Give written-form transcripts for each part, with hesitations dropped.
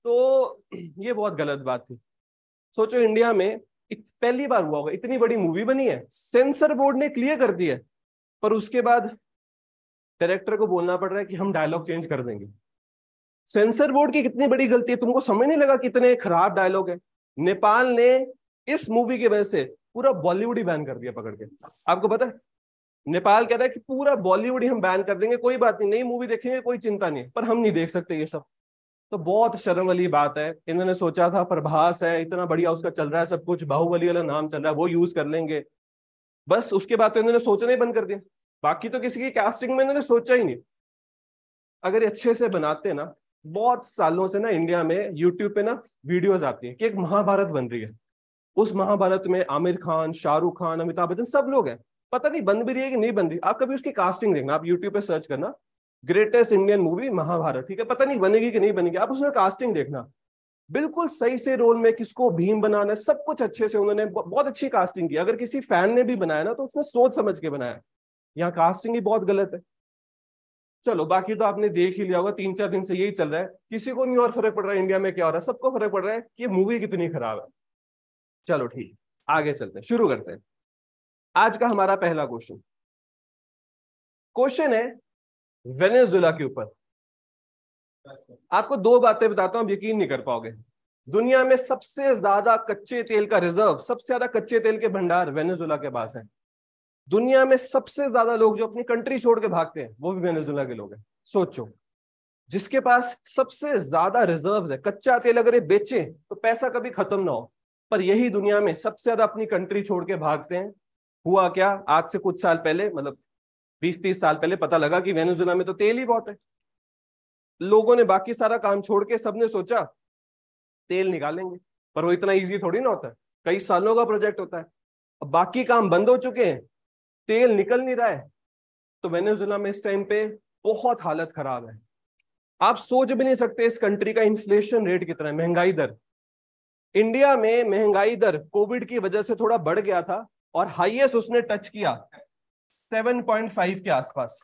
तो ये बहुत गलत बात थी। सोचो इंडिया में पहली बार हुआ होगा, इतनी बड़ी मूवी बनी है, सेंसर बोर्ड ने क्लियर कर दिया है, पर उसके बाद डायरेक्टर को बोलना पड़ रहा है कि हम डायलॉग चेंज कर देंगे। सेंसर बोर्ड की कितनी बड़ी गलती है, तुमको समझ नहीं लगा कितने खराब डायलॉग है। नेपाल ने इस मूवी की वजह से पूरा बॉलीवुड ही बैन कर दिया पकड़ के। आपको पता है नेपाल कह रहा है कि पूरा बॉलीवुड ही हम बैन कर देंगे, कोई बात नहीं, नई मूवी देखेंगे, कोई चिंता नहीं, पर हम नहीं देख सकते ये सब। तो बहुत शर्म वाली बात है। इन्होंने सोचा था प्रभास है, इतना बढ़िया उसका चल रहा है सब कुछ, बाहुबली वाला नाम चल रहा है, वो यूज कर लेंगे, बस उसके बाद तो इन्होंने सोचना ही बंद कर दिया। बाकी तो किसी की कास्टिंग में इन्होंने सोचा ही नहीं। अगर ये अच्छे से बनाते ना, बहुत सालों से ना इंडिया में यूट्यूब पे ना वीडियोस आती है कि एक महाभारत बन रही है, उस महाभारत में आमिर खान, शाहरुख खान, अमिताभ बच्चन सब लोग हैं, पता नहीं बन भी रही है कि नहीं बन रही। आप कभी उसकी कास्टिंग देखना, आप यूट्यूब पे सर्च करना ग्रेटेस्ट इंडियन मूवी महाभारत, ठीक है, पता नहीं बनेगी कि नहीं बनेगी, आप उसमें कास्टिंग देखना, बिल्कुल सही से रोल में किसको भीम बनाना है, सब कुछ अच्छे से उन्होंने बहुत अच्छी कास्टिंग की। अगर किसी फैन ने भी बनाया ना तो उसने सोच समझ के बनाया, यहाँ कास्टिंग ही बहुत गलत है। चलो बाकी तो आपने देख ही लिया होगा, 3-4 दिन से यही चल रहा है, किसी को नहीं और फर्क पड़ रहा है इंडिया में क्या हो रहा है, सबको फर्क पड़ रहा है कि ये मूवी कितनी खराब है। चलो ठीक, आगे चलते हैं, शुरू करते हैं। आज का हमारा पहला क्वेश्चन है वेनेजुएला के ऊपर। आपको दो बातें बताता हूं, आप यकीन नहीं कर पाओगे। दुनिया में सबसे ज्यादा कच्चे तेल का रिजर्व, सबसे ज्यादा कच्चे तेल के भंडार वेनेजुएला के पास है। दुनिया में सबसे ज्यादा लोग जो अपनी कंट्री छोड़ के भागते हैं वो भी वेनेजुएला के लोग हैं। सोचो, जिसके पास सबसे ज्यादा रिजर्व्स है, कच्चा तेल अगर ये बेचे तो पैसा कभी खत्म ना हो, पर यही दुनिया में सबसे ज्यादा अपनी कंट्री छोड़ के भागते हैं। हुआ क्या, आज से कुछ साल पहले, मतलब 20-30 साल पहले पता लगा कि वेनेजुएला में तो तेल ही बहुत है। लोगों ने बाकी सारा काम छोड़ के सबने सोचा तेल निकालेंगे, पर वो इतना इजी थोड़ी ना होता है, कई सालों का प्रोजेक्ट होता है। अब बाकी काम बंद हो चुके हैं, तेल निकल नहीं रहा है, तो वेनेजुएला में इस टाइम पे बहुत हालत खराब है। आप सोच भी नहीं सकते इस कंट्री का इन्फ्लेशन रेट कितना है, महंगाई दर। इंडिया में महंगाई दर कोविड की वजह से थोड़ा बढ़ गया था और हाईएस्ट उसने टच किया 7.5 के आसपास,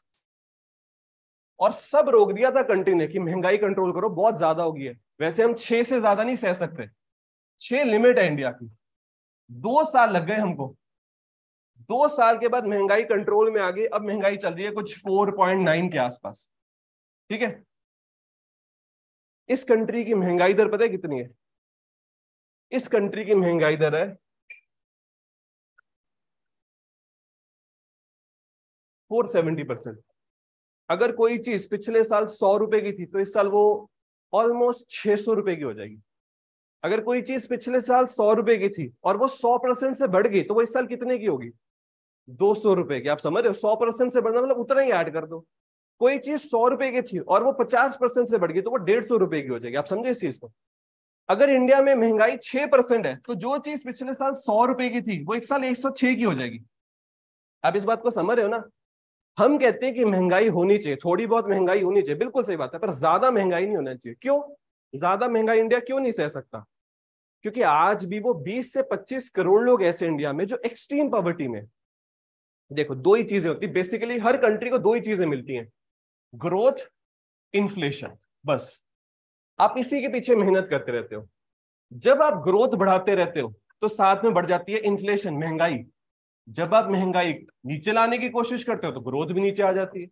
और सब रोक दिया था कंट्री ने कि महंगाई कंट्रोल करो, बहुत ज्यादा हो गई है। वैसे हम 6 से ज्यादा नहीं सह सकते, 6 लिमिट है इंडिया की। 2 साल लग गए हमको, 2 साल के बाद महंगाई कंट्रोल में आ गई। अब महंगाई चल रही है कुछ 4.9 के आसपास, ठीक है। इस कंट्री की महंगाई दर पता है कितनी है? इस कंट्री की महंगाई दर है 470%। अगर कोई चीज पिछले साल 100 रुपए की थी तो इस साल वो ऑलमोस्ट 600 रुपए की हो जाएगी। अगर कोई चीज पिछले साल 100 रुपए की थी और वो 100% से बढ़ गई तो वो इस साल कितने की होगी? 200 रुपए की। आप समझ रहे हो, 100% से बढ़ना मतलब उतना ही ऐड कर दो। कोई चीज 100 रुपए की थी और वो 50% से बढ़ गई तो वो 150 रुपए की हो जाएगी। आप समझे इस चीज को? अगर इंडिया में महंगाई 6% है तो जो चीज पिछले साल 100 रुपए की थी वो एक साल 106 की हो जाएगी। आप इस बात को समझ रहे हो ना? हम कहते हैं कि महंगाई होनी चाहिए, थोड़ी बहुत महंगाई होनी चाहिए, बिल्कुल सही बात है, पर ज्यादा महंगाई नहीं होना चाहिए। क्यों ज्यादा महंगाई इंडिया क्यों नहीं सह सकता? क्योंकि आज भी वो 20 से 25 करोड़ लोग ऐसे इंडिया में जो एक्सट्रीम पॉवर्टी में। देखो दो ही चीजें होती, बेसिकली हर कंट्री को दो ही चीजें मिलती हैं, ग्रोथ, इन्फ्लेशन, बस। आप इसी के पीछे मेहनत करते रहते हो। जब आप ग्रोथ बढ़ाते रहते हो तो साथ में बढ़ जाती है इन्फ्लेशन, महंगाई। जब आप महंगाई नीचे लाने की कोशिश करते हो तो ग्रोथ भी नीचे आ जाती है।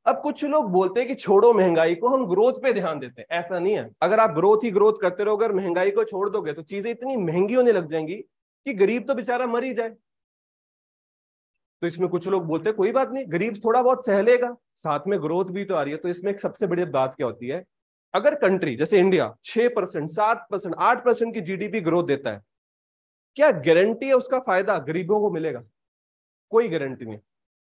अब कुछ लोग बोलते हैं कि छोड़ो महंगाई को, हम ग्रोथ पे ध्यान देते हैं। ऐसा नहीं है, अगर आप ग्रोथ ही ग्रोथ करते रहोगे और महंगाई को छोड़ दोगे तो चीजें इतनी महंगी होने लग जाएंगी कि गरीब तो बेचारा मर ही जाए। तो इसमें कुछ लोग बोलते हैं कोई बात नहीं, गरीब थोड़ा बहुत सह लेगा, साथ में ग्रोथ भी तो आ रही है। तो इसमें एक सबसे बड़ी बात क्या होती है, अगर कंट्री जैसे इंडिया 6%, 7%, 8% की जीडीपी ग्रोथ देता है, क्या गारंटी है उसका फायदा गरीबों को मिलेगा? कोई गारंटी नहीं।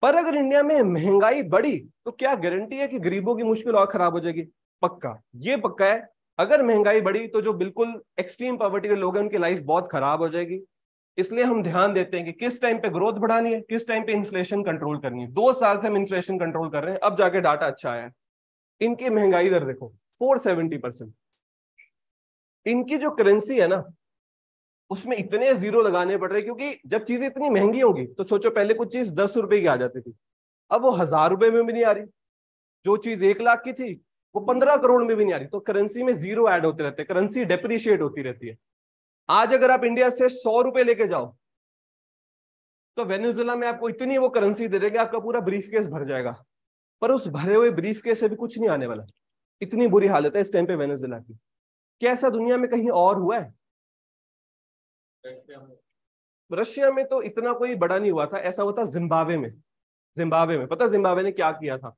पर अगर इंडिया में महंगाई बढ़ी तो क्या गारंटी है कि गरीबों की मुश्किल और खराब हो जाएगी? पक्का, ये पक्का है। अगर महंगाई बढ़ी तो जो बिल्कुल एक्सट्रीम पॉवर्टी के लोग हैं उनकी लाइफ बहुत खराब हो जाएगी। इसलिए हम ध्यान देते हैं कि किस टाइम पे ग्रोथ बढ़ानी है, किस टाइम पे इन्फ्लेशन कंट्रोल करनी है। 2 साल से हम इन्फ्लेशन कंट्रोल कर रहे हैं, अब जाके डाटा अच्छा आया है। इनकी महंगाई दर देखो 470%। इनकी जो करेंसी है ना उसमें इतने जीरो लगाने पड़ रहे हैं, क्योंकि जब चीजें इतनी महंगी होंगी तो सोचो, पहले कुछ चीज 10 रुपए की आ जाती थी, अब वो 1000 रुपए में भी नहीं आ रही। जो चीज 1 लाख की थी वो 15 करोड़ में भी नहीं आ रही। तो करेंसी में जीरो ऐड होते रहते हैं, करेंसी डेप्रिशिएट होती रहती है। आज अगर आप इंडिया से 100 रुपए लेके जाओ तो वेनेजुएला में आपको इतनी वो करेंसी दे देगा, आपका पूरा ब्रीफ केस भर जाएगा। पर उस भरे हुए ब्रीफ केस से भी कुछ नहीं आने वाला। इतनी बुरी हालत है इस टाइम पे वेनेजुएला की। क्या ऐसा दुनिया में कहीं और हुआ है? रशिया में तो इतना कोई बड़ा नहीं हुआ था, ऐसा हुआ था जिम्बाब्वे में। जिम्बाब्वे में पता जिम्बाब्वे ने क्या किया था?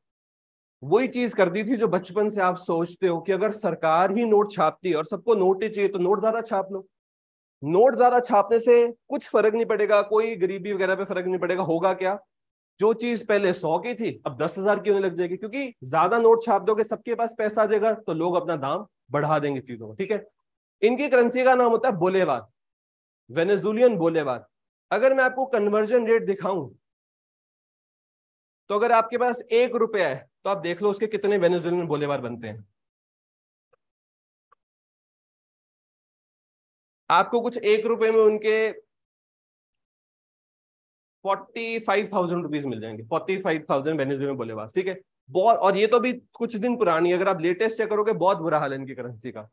वही चीज कर दी थी जो बचपन से आप सोचते हो कि अगर सरकार ही नोट छापती है और सबको नोट ही चाहिए तो नोट ज्यादा छाप लो। नोट ज्यादा छापने से कुछ फर्क नहीं पड़ेगा, कोई गरीबी वगैरह पे फर्क नहीं पड़ेगा। होगा क्या? जो चीज पहले 100 की थी अब 10,000 की होने लग जाएगी, क्योंकि ज्यादा नोट छाप दोगे सबके पास पैसा आ जाएगा तो लोग अपना दाम बढ़ा देंगे चीजों को। ठीक है, इनकी करेंसी का नाम होता है बोलेवार, वेनेजुलियन बोलेवार। अगर मैं आपको कन्वर्जन रेट दिखाऊं तो अगर आपके पास 1 रुपया है तो आप देख लो उसके कितने वेनेजुएलन बोलेवार बनते हैं। आपको कुछ 1 रुपए में उनके 45,000 रुपीज मिल जाएंगे, 45,000 वेनेजुएलन बोलेवार। ठीक है, बहुत। और ये तो भी कुछ दिन पुरानी, अगर आप लेटेस्ट चेक करोगे बहुत बुरा हाल है इनकी करेंसी का।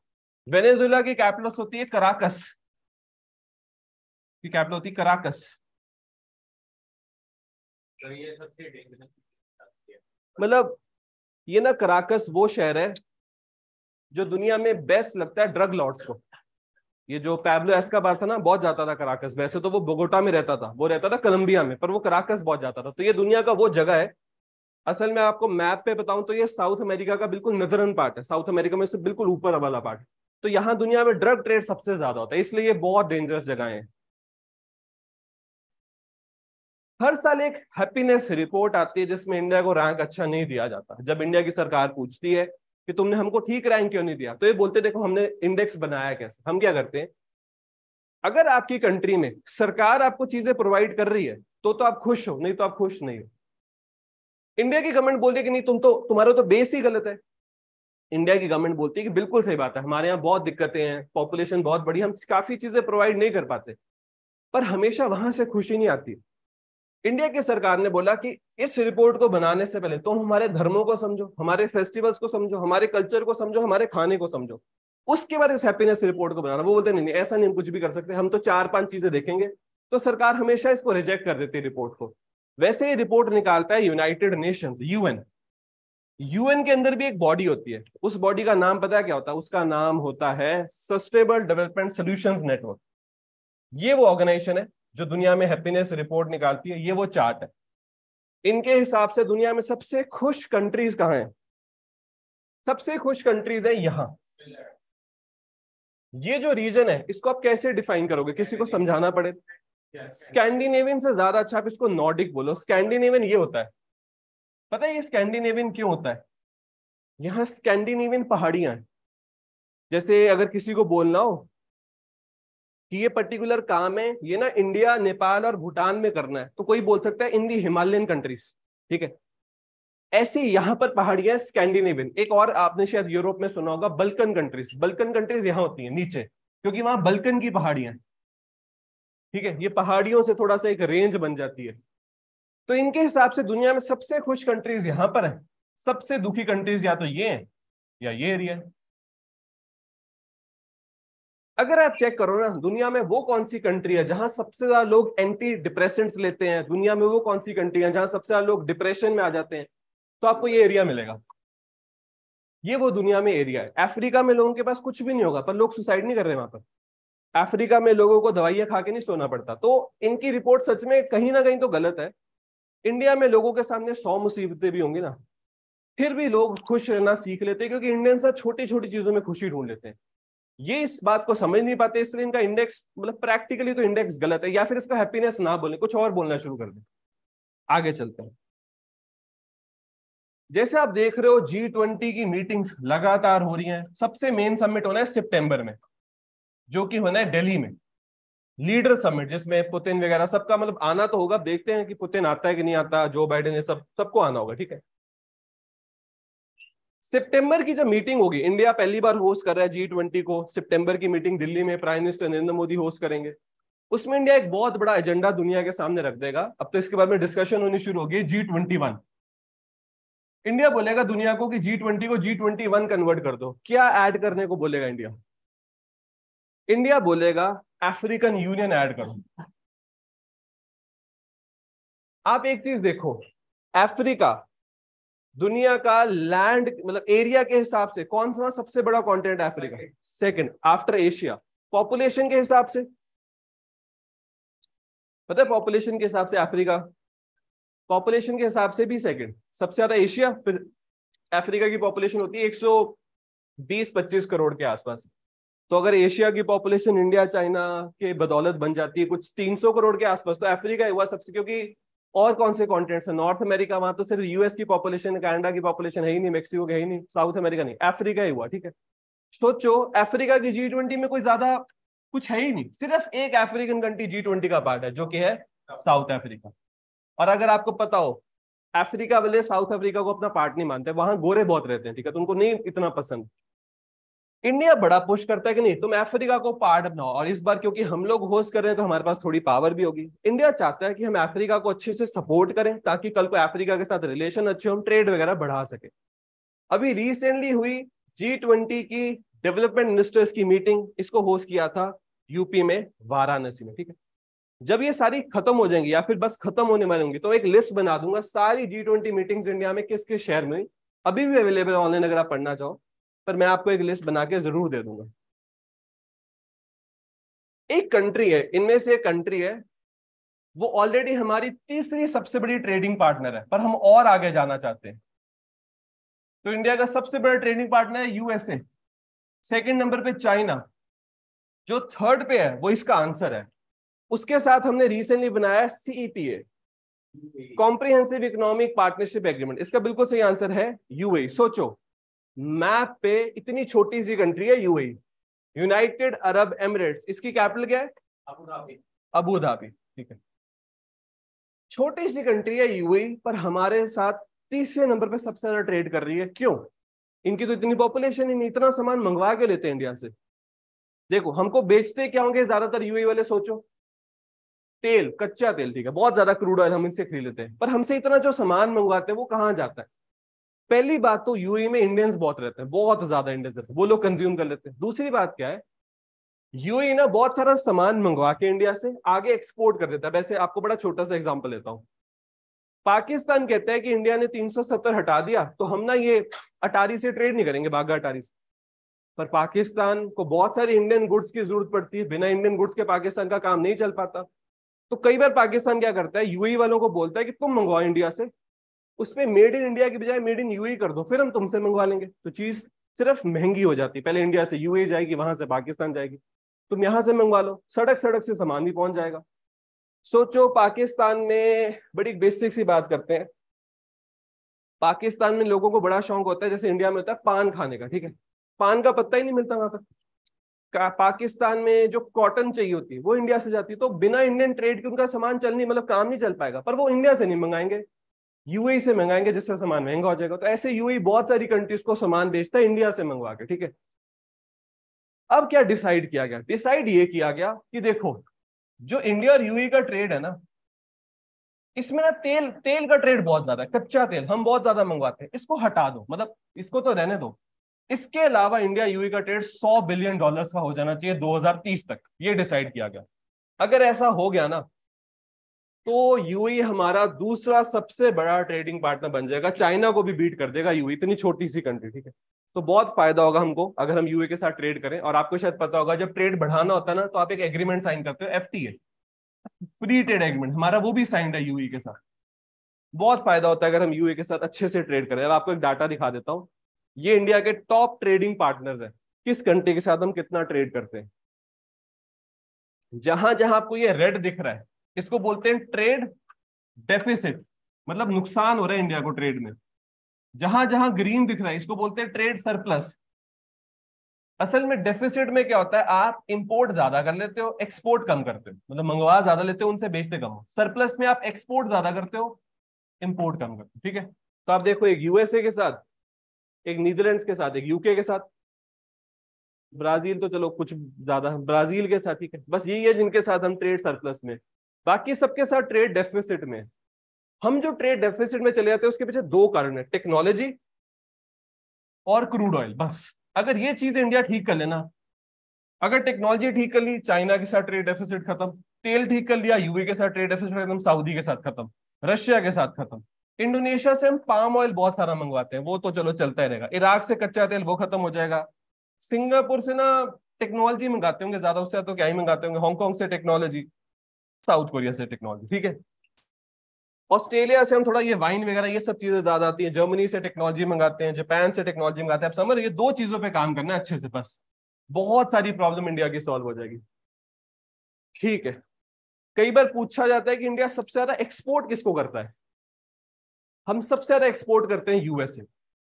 वेनेजुएला की कैपिटल होती है कराकस, की कैपिटल होती है कराकस। तो ये सबसे डेंजरस, मतलब ये ना कराकस वो शहर है जो दुनिया में बेस्ट लगता है ड्रग लॉर्ड्स को। ये जो पैब्लो एस्कोबार था ना, बहुत जाता था कराकस। वैसे तो वो बोगोटा में रहता था, वो रहता था कोलंबिया में, पर वो कराकस बहुत जाता था। तो ये दुनिया का वो जगह है। असल में आपको मैप पे बताऊं तो ये साउथ अमेरिका का बिल्कुल नदरन पार्ट है, साउथ अमेरिका में से बिल्कुल ऊपर वाला पार्ट। तो यहाँ दुनिया में ड्रग ट्रेड सबसे ज्यादा होता है, इसलिए ये बहुत डेंजरस जगह है। हर साल एक हैप्पीनेस रिपोर्ट आती है जिसमें इंडिया को रैंक अच्छा नहीं दिया जाता। जब इंडिया की सरकार पूछती है कि तुमने हमको ठीक रैंक क्यों नहीं दिया, तो ये बोलते देखो हमने इंडेक्स बनाया कैसे। हम क्या करते हैं, अगर आपकी कंट्री में सरकार आपको चीजें प्रोवाइड कर रही है तो आप खुश हो, नहीं तो आप खुश नहीं हो। इंडिया की गवर्नमेंट बोलती है कि नहीं तुम तो, तुम्हारा तो बेस ही गलत है। इंडिया की गवर्नमेंट बोलती है कि बिल्कुल सही बात है, हमारे यहाँ बहुत दिक्कतें हैं, पॉपुलेशन बहुत बड़ी, हम काफी चीजें प्रोवाइड नहीं कर पाते। पर हमेशा वहां से खुशी नहीं आती। इंडिया की सरकार ने बोला कि इस रिपोर्ट को बनाने से पहले तुम हमारे धर्मों को समझो, हमारे फेस्टिवल्स को समझो, हमारे कल्चर को समझो, हमारे खाने को समझो, उसके बाद इस हैप्पीनेस रिपोर्ट को बनाना। वो बोलते नहीं नहीं ऐसा नहीं, हम कुछ भी कर सकते, हम तो 4-5 चीजें देखेंगे। तो सरकार हमेशा इसको रिजेक्ट कर देती है रिपोर्ट को। वैसे ही रिपोर्ट निकालता है यूनाइटेड नेशंस, यूएन। यूएन के अंदर भी एक बॉडी होती है, उस बॉडी का नाम पता है क्या होता है? उसका नाम होता है सस्टेनेबल डेवलपमेंट सॉल्यूशंस नेटवर्क। ये वो ऑर्गेनाइजेशन है जो दुनिया में हैप्पीनेस रिपोर्ट निकालती है। ये वो चार्ट है। इनके हिसाब से दुनिया में सबसे खुश कंट्रीज कहां हैं? सबसे खुश कंट्रीज है यहां। ये जो रीजन है इसको आप कैसे डिफाइन करोगे? किसी को समझाना पड़े। स्कैंडिनेवियन से ज्यादा अच्छा आप इसको नॉर्डिक बोलो। स्कैंडिनेवियन ये होता है, पता है ये स्कैंडिनेवियन क्यों होता है? यहाँ स्कैंडिनेवियन पहाड़ियां हैं। जैसे अगर किसी को बोलना हो कि ये पर्टिकुलर काम है ये ना इंडिया, नेपाल और भूटान में करना है, तो कोई बोल सकता है इन दी हिमालयन कंट्रीज। ठीक है, ऐसी यहां पर पहाड़ियां स्कैंडिनेवियन। एक और आपने शायद यूरोप में सुना होगा बल्कन कंट्रीज। बल्कन कंट्रीज यहां होती हैं नीचे, क्योंकि वहां बल्कन की पहाड़ियां। ठीक है, ये पहाड़ियों से थोड़ा सा एक रेंज बन जाती है। तो इनके हिसाब से दुनिया में सबसे खुश कंट्रीज यहां पर है, सबसे दुखी कंट्रीज या तो ये है या ये एरिया है। अगर आप चेक करो ना दुनिया में वो कौन सी कंट्री है जहां सबसे ज्यादा लोग एंटी डिप्रेसेंट्स लेते हैं, दुनिया में वो कौन सी कंट्री है जहां सबसे ज्यादा लोग डिप्रेशन में आ जाते हैं, तो आपको ये एरिया मिलेगा। ये वो दुनिया में एरिया है। अफ्रीका में लोगों के पास कुछ भी नहीं होगा पर लोग सुसाइड नहीं कर रहे वहां पर। अफ्रीका में लोगों को दवाइयां खा के नहीं सोना पड़ता। तो इनकी रिपोर्ट सच में कहीं ना कहीं तो गलत है। इंडिया में लोगों के सामने 100 मुसीबतें भी होंगी ना, फिर भी लोग खुश रहना सीख लेते हैं, क्योंकि इंडियंस छोटी छोटी चीजों में खुशी ढूंढ लेते हैं। ये इस बात को समझ नहीं पाते, इसलिए इनका इंडेक्स, मतलब प्रैक्टिकली तो इंडेक्स गलत है। या फिर इसका हैप्पीनेस ना बोले, कुछ और बोलना शुरू कर दें। आगे चलते हैं। जैसे आप देख रहे हो G20 की मीटिंग्स लगातार हो रही हैं। सबसे मेन समिट होना है सितंबर में, जो कि होना है दिल्ली में, लीडर समिट, जिसमें पुतिन वगैरह सबका मतलब आना तो होगा। देखते हैं कि पुतिन आता है कि नहीं आता, जो बाइडेन, ये सबको आना होगा। ठीक है, सितंबर की जब मीटिंग होगी, इंडिया पहली बार होस्ट कर रहा है G20 को। सितंबर की मीटिंग दिल्ली में prime minister Narendra Modi host करेंगे। उसमें इंडिया एक बहुत बड़ा एजेंडा दुनिया के सामने रख देगा। अब तो इसके बारे में डिस्कशन होनी शुरू होगी, G21। इंडिया बोलेगा दुनिया को कि G20 को G21 कन्वर्ट कर दो। क्या ऐड करने को बोलेगा इंडिया? इंडिया बोलेगा अफ्रीकन यूनियन ऐड करो। आप एक चीज देखो, अफ्रीका दुनिया का लैंड मतलब एरिया के हिसाब से कौन सा सबसे बड़ा कॉन्टिनेंट है? Africa second after Asia. Population के हिसाब से पता है, पॉपुलेशन के हिसाब से अफ्रीका, पॉपुलेशन के हिसाब से भी सेकंड, सबसे ज्यादा एशिया, फिर अफ्रीका की पॉपुलेशन होती है 120-25 करोड़ के आसपास। तो अगर एशिया की पॉपुलेशन इंडिया चाइना के बदौलत बन जाती है कुछ 300 करोड़ के आसपास, तो अफ्रीका हुआ सबसे, क्योंकि और कौन से कॉन्टिनेंट्स है? नॉर्थ अमेरिका, वहां तो सिर्फ यूएस की पॉपुलेशन, कनाडा की पॉपुलेशन है ही नहीं, मेक्सिको की है ही नहीं, साउथ अमेरिका नहीं, अफ्रीका ही हुआ। ठीक है, सोचो अफ्रीका की G20 में कोई ज्यादा कुछ है ही नहीं, सिर्फ एक अफ्रीकन कंट्री G20 का पार्ट है जो कि है साउथ अफ्रीका। और अगर आपको पता हो, अफ्रीका वाले साउथ अफ्रीका को अपना पार्ट नहीं मानते, वहां गोरे बहुत रहते हैं, ठीक है, तो उनको नहीं इतना पसंद। इंडिया बड़ा पुश करता है कि नहीं तुम अफ्रीका को पार्ट बनाओ, और इस बार क्योंकि हम लोग होस्ट कर रहे हैं तो हमारे पास थोड़ी पावर भी होगी। इंडिया चाहता है कि हम अफ्रीका को अच्छे से सपोर्ट करें ताकि कल को अफ्रीका के साथ रिलेशन अच्छे, हम ट्रेड वगैरह बढ़ा सके। अभी रिसेंटली हुई G20 की डेवलपमेंट मिनिस्टर्स की मीटिंग, इसको होस्ट किया था यूपी में, वाराणसी में। ठीक है, जब ये सारी खत्म हो जाएंगी या फिर बस खत्म होने वाली होंगी, तो एक लिस्ट बना दूंगा सारी G20 मीटिंग्स इंडिया में किस किस शहर में हुई। अभी भी अवेलेबल ऑनलाइन अगर आप पढ़ना चाहो, पर मैं आपको एक लिस्ट बना के जरूर दे दूंगा। एक कंट्री है, इनमें से एक कंट्री है, वो ऑलरेडी हमारी तीसरी सबसे बड़ी ट्रेडिंग पार्टनर है, पर हम और आगे जाना चाहते हैं। तो इंडिया का सबसे बड़ा ट्रेडिंग पार्टनर है यूएसए, सेकंड नंबर पे चाइना, जो थर्ड पे है वो इसका आंसर है। उसके साथ हमने रिसेंटली बनाया CEPA, comprehensive economic partnership agreement. इसका बिल्कुल सही आंसर है यूएई। सोचो मैप पे इतनी छोटी सी कंट्री है यूएई, यूनाइटेड अरब एमिरेट्स, इसकी कैपिटल क्या है? Abu Dhabi. अबू धाबी, ठीक है, छोटी सी कंट्री है यूएई, पर हमारे साथ तीसरे नंबर पे सबसे ज्यादा ट्रेड कर रही है। क्यों? इनकी तो इतनी पॉपुलेशन ही नहीं, इतना सामान मंगवा के लेते हैं इंडिया से। देखो हमको बेचते क्या होंगे ज्यादातर यूएई वाले? सोचो तेल, कच्चा तेल, ठीक है, बहुत ज्यादा क्रूड ऑयल हम इनसे खरीद लेते हैं, पर हमसे इतना जो सामान मंगवाते हैं वो कहाँ जाता है? पहली बात तो यूएई में इंडियंस बहुत रहते हैं, बहुत ज्यादा इंडियंस रहते हैं, वो लोग कंज्यूम कर लेते हैं। दूसरी बात क्या है, यूएई ना बहुत सारा सामान मंगवा के इंडिया से आगे एक्सपोर्ट कर देता है। वैसे आपको बड़ा छोटा सा एग्जांपल लेता हूं, पाकिस्तान कहता है कि इंडिया ने 370 हटा दिया तो हम ना ये अटारी से ट्रेड नहीं करेंगे, बाघा अटारी से। पर पाकिस्तान को बहुत सारी इंडियन गुड्स की जरूरत पड़ती है, बिना इंडियन गुड्स के पाकिस्तान का काम नहीं चल पाता। तो कई बार पाकिस्तान क्या करता है, यूएई वालों को बोलता है कि तुम मंगवाओ इंडिया से, उसमें मेड इन इंडिया की बजाय मेड इन यूएई कर दो, फिर हम तुमसे मंगवा लेंगे। तो चीज सिर्फ महंगी हो जाती है, पहले इंडिया से यूएई जाएगी, वहां से पाकिस्तान जाएगी, तुम यहां से मंगवा लो, सड़क सड़क से सामान भी पहुंच जाएगा। सोचो पाकिस्तान में, बड़ी बेसिक सी बात करते हैं, पाकिस्तान में लोगों को बड़ा शौक होता है, जैसे इंडिया में होता है पान खाने का, ठीक है, पान का पत्ता ही नहीं मिलता वहां पर। पाकिस्तान में जो कॉटन चाहिए होती है वो इंडिया से जाती है, तो बिना इंडियन ट्रेड के उनका सामान चल नहीं, मतलब काम नहीं चल पाएगा। पर वो इंडिया से नहीं मंगाएंगे, यूएई से मंगाएंगे, जिससे सामान महंगा हो जाएगा। तो ऐसे यूएई बहुत सारी कंट्रीज को सामान बेचता है इंडिया से मंगवा के, ठीक है। अब क्या डिसाइड किया गया? डिसाइड ये किया गया कि देखो जो इंडिया और यूएई का ट्रेड है ना, इसमें ना तेल तेल का ट्रेड बहुत ज्यादा है, कच्चा तेल हम बहुत ज्यादा मंगवाते हैं, इसको हटा दो, मतलब इसको तो रहने दो। इसके अलावा इंडिया यूएई का ट्रेड $100 बिलियन का हो जाना चाहिए 2030 तक, ये डिसाइड किया गया। अगर ऐसा हो गया ना, तो यूएई हमारा दूसरा सबसे बड़ा ट्रेडिंग पार्टनर बन जाएगा, चाइना को भी बीट कर देगा यूएई, इतनी छोटी सी कंट्री, ठीक है। तो बहुत फायदा होगा हमको अगर हम यूएई के साथ ट्रेड करें। और आपको शायद पता होगा जब ट्रेड बढ़ाना होता है ना, तो आप एक एग्रीमेंट साइन करते हो, FTA, फ्री ट्रेड एग्रीमेंट, हमारा वो भी साइंड है यूएई के साथ। बहुत फायदा होता है अगर हम यूएई के साथ अच्छे से ट्रेड करें। अब आपको एक डाटा दिखा देता हूँ, ये इंडिया के टॉप ट्रेडिंग पार्टनर्स हैं, किस कंट्री के साथ हम कितना ट्रेड करते हैं। जहां जहां आपको ये रेड दिख रहा है, इसको बोलते हैं ट्रेड डेफिसिट, मतलब नुकसान हो रहा है इंडिया को ट्रेड में। जहां जहां ग्रीन दिख रहा है, इसको बोलते हैं ट्रेड सरप्लस। असल में डेफिसिट में क्या होता है, आप इंपोर्ट ज्यादा कर लेते हो, एक्सपोर्ट कम करते हो, मतलब मंगवा ज्यादा लेते हो, उनसे बेचते कम हो। सरप्लस में आप एक्सपोर्ट ज्यादा करते हो, इंपोर्ट कम करते हो, ठीक है। तो आप देखो, एक यूएसए के साथ, एक नीदरलैंड्स के साथ, एक यूके के साथ, ब्राजील तो चलो कुछ ज्यादा, ब्राजील के साथ, ठीक है, बस यही है जिनके साथ हम ट्रेड सरप्लस में, बाकी सबके साथ ट्रेड डेफिसिट में। हम जो ट्रेड डेफिसिट में चले जाते हैं उसके पीछे दो कारण है, टेक्नोलॉजी और क्रूड ऑयल। बस अगर ये चीज इंडिया ठीक कर लेना, अगर टेक्नोलॉजी ठीक कर ली, चाइना के साथ ट्रेड डेफिसिट खत्म, तेल ठीक कर लिया, यूए के साथ ट्रेड डेफिसिट खत्म, सऊदी के साथ खत्म, रशिया के साथ खत्म, इंडोनेशिया से हम पाम ऑयल बहुत सारा मंगवाते हैं, वो तो चलो चलता ही रहेगा, इराक से कच्चा तेल वो खत्म हो जाएगा, सिंगापुर से ना टेक्नोलॉजी मंगाते होंगे ज्यादा, उससे तो क्या ही मंगाते होंगे, हांगकांग से टेक्नोलॉजी, साउथ कोरिया से टेक्नोलॉजी, ठीक है। ऑस्ट्रेलिया से हम थोड़ा ये वाइन वगैरह ये सब चीजें ज्यादा आती हैं, जर्मनी से टेक्नोलॉजी मंगाते हैं, जापान से टेक्नोलॉजी मंगाते हैं। आप समझ, ये दो चीजों पे काम करना है अच्छे से, बस बहुत सारी प्रॉब्लम इंडिया की सॉल्व हो जाएगी, ठीक है। कई बार पूछा जाता है कि इंडिया सबसे ज्यादा एक्सपोर्ट किसको करता है, हम सबसे ज्यादा एक्सपोर्ट करते हैं यूएसए,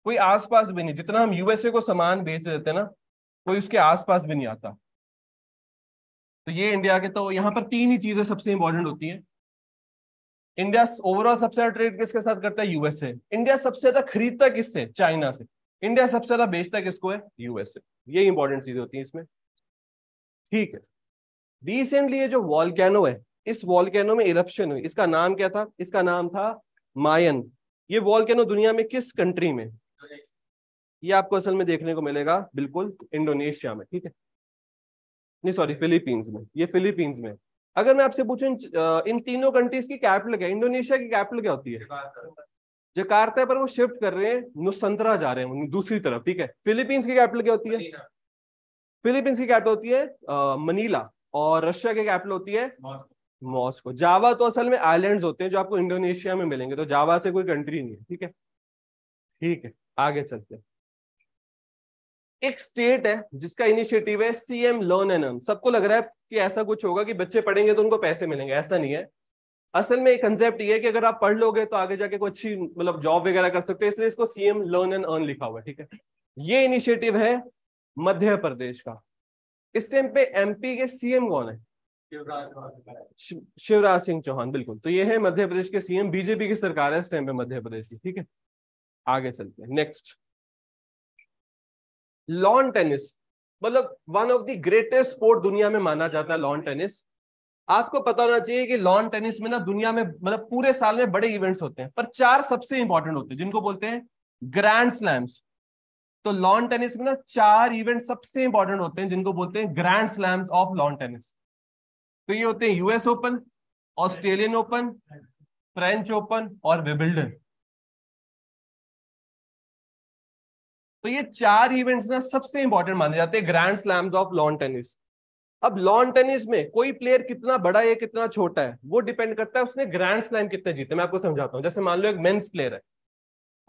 कोई आसपास भी नहीं, जितना हम यूएसए को सामान बेच देते हैं ना, कोई उसके आसपास भी नहीं आता। तो ये इंडिया के, तो यहाँ पर तीन ही चीजें सबसे इंपॉर्टेंट होती हैं। इंडिया ओवरऑल सबसे ज्यादा ट्रेड किसके साथ करता है, यूएसए। इंडिया सबसे ज्यादा खरीदता किससे, चाइना से। इंडिया सबसे ज्यादा बेचता किसको है, यूएसए। ये इंपॉर्टेंट चीजें होती हैं इसमें, ठीक है। रिसेंटली ये जो वॉल्केनो है, इस वॉल्केनो में इरप्शन हुई, इसका नाम क्या था, इसका नाम था मायन। ये वॉल्केनो दुनिया में किस कंट्री में, ये आपको असल में देखने को मिलेगा बिल्कुल इंडोनेशिया में, ठीक है, नहीं सॉरी फिलीपींस में, ये फिलीपींस में। अगर मैं आपसे पूछूं इन तीनों कंट्रीज की कैपिटल क्या है, इंडोनेशिया की कैपिटल क्या होती है, जकार्ता है, पर वो शिफ्ट कर रहे हैं, नुसंतरा जा रहे हैं दूसरी तरफ, ठीक है। फिलीपींस की कैपिटल क्या होती है, फिलीपींस की कैपिटल होती है मनीला, और रशिया की कैपिटल होती है मॉस्को। जावा तो असल में आइलैंड्स होते हैं जो आपको इंडोनेशिया में मिलेंगे, तो जावा से कोई कंट्री नहीं है, ठीक है, ठीक है। आगे चलते हैं। एक स्टेट है जिसका इनिशिएटिव है सीएम लर्न एंड अर्न। सबको लग रहा है कि ऐसा कुछ होगा कि बच्चे पढ़ेंगे तो उनको पैसे मिलेंगे, ऐसा नहीं है। असल में एक कंसेप्ट ये है कि अगर आप पढ़ लोगे तो आगे जाके कोई अच्छी मतलब जॉब वगैरह कर सकते हो, इसलिए इसको सीएम लर्न एंड अर्न लिखा हुआ है, ठीक है। ये इनिशिएटिव है मध्य प्रदेश का। इस टाइम पे एमपी के सीएम कौन है, शिवराज सिंह चौहान, बिल्कुल। तो ये है मध्य प्रदेश के सीएम, बीजेपी की सरकार है इस टाइम पे मध्य प्रदेश की, ठीक है। आगे चलते हैं, नेक्स्ट। लॉन टेनिस, मतलब one of the greatest sport दुनिया में माना जाता है लॉन टेनिस। आपको पता होना चाहिए कि लॉन टेनिस में ना दुनिया में मतलब पूरे साल में बड़े इवेंट्स होते हैं, पर चार सबसे इंपॉर्टेंट होते हैं जिनको बोलते हैं ग्रैंड स्लैम्स। तो लॉन टेनिस में ना चार इवेंट सबसे इंपॉर्टेंट होते हैं जिनको बोलते हैं grand slams of lawn tennis. तो ये होते हैं US open, Australian open, French open और विंबलडन। तो ये चार इवेंट्स ना सबसे इंपॉर्टेंट माने जाते हैं grand slams of lawn tennis. अब लॉन टेनिस में कोई प्लेयर कितना बड़ा है कितना छोटा है वो डिपेंड करता है उसने ग्रैंड स्लैम कितने जीते। मैं आपको समझाता हूं, जैसे मान लो एक मेंस प्लेयर है,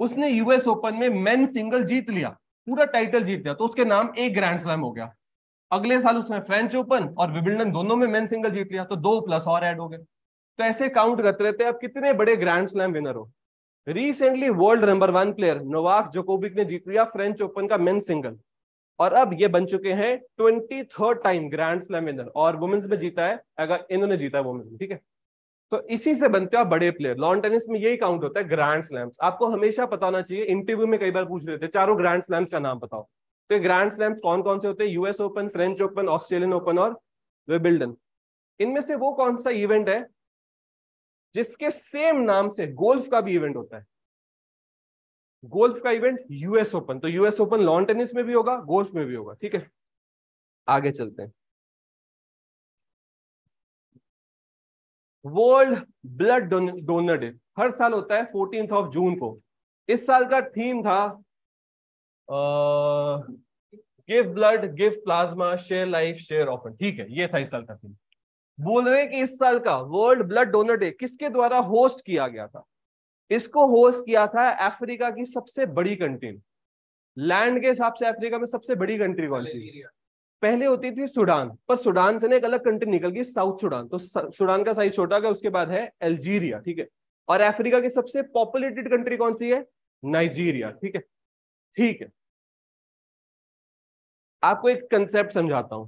उसने यूएस ओपन में मेन सिंगल जीत लिया, पूरा टाइटल जीत लिया, तो उसके नाम एक ग्रैंड स्लैम हो गया। अगले साल उसने फ्रेंच ओपन और विंबलडन दोनों में मेन सिंगल जीत लिया, तो दो प्लस और ऐड हो गए। तो ऐसे काउंट करते रहते हैं आप कितने बड़े ग्रैंड स्लैम विनर हो। Recently world number 1 player Novak Djokovic ने जीत लिया फ्रेंच ओपन का मेन सिंगल, और अब ये बन चुके हैं 23rd time grand slam winner. और वुमेन्स में जीता है, अगर इन्होंने जीता है वुमेन्स में, ठीक है। तो इसी से बनते हैं बड़े प्लेयर। लॉन टेनिस में यही काउंट होता है ग्रैंड स्लैम्स। आपको हमेशा पता होना चाहिए, इंटरव्यू में कई बार पूछ रहे थे चारों ग्रैंड स्लैम्स का नाम बताओ। तो ग्रैंड स्लैम्स कौन कौन से होते हैं, US open, French open, Australian open और विंबलडन। इनमें से वो कौन सा इवेंट है जिसके सेम नाम से गोल्फ का भी इवेंट होता है, गोल्फ का इवेंट यूएस ओपन। तो यूएस ओपन लॉन टेनिस में भी होगा, गोल्फ में भी होगा, ठीक है। आगे चलते हैं। वर्ल्ड ब्लड डोनर डे हर साल होता है 14 जून को। इस साल का थीम था give blood, give plasma, share life, share often, ठीक है, ये था इस साल का थीम। बोल रहे हैं कि इस साल का वर्ल्ड ब्लड डोनर डे किसके द्वारा होस्ट किया गया था। इसको होस्ट किया था अफ्रीका की सबसे बड़ी कंट्री। लैंड के हिसाब से अफ्रीका में सबसे बड़ी कंट्री कौन सी, पहले होती थी सूडान, पर सूडान से ना एक अलग कंट्री निकल गई साउथ सूडान, तो सूडान का साइज छोटा गया, उसके बाद है अल्जीरिया, ठीक है। और अफ्रीका की सबसे पॉपुलेटेड कंट्री कौन सी है, नाइजीरिया, ठीक है, ठीक है। आपको एक कंसेप्ट समझाता हूं।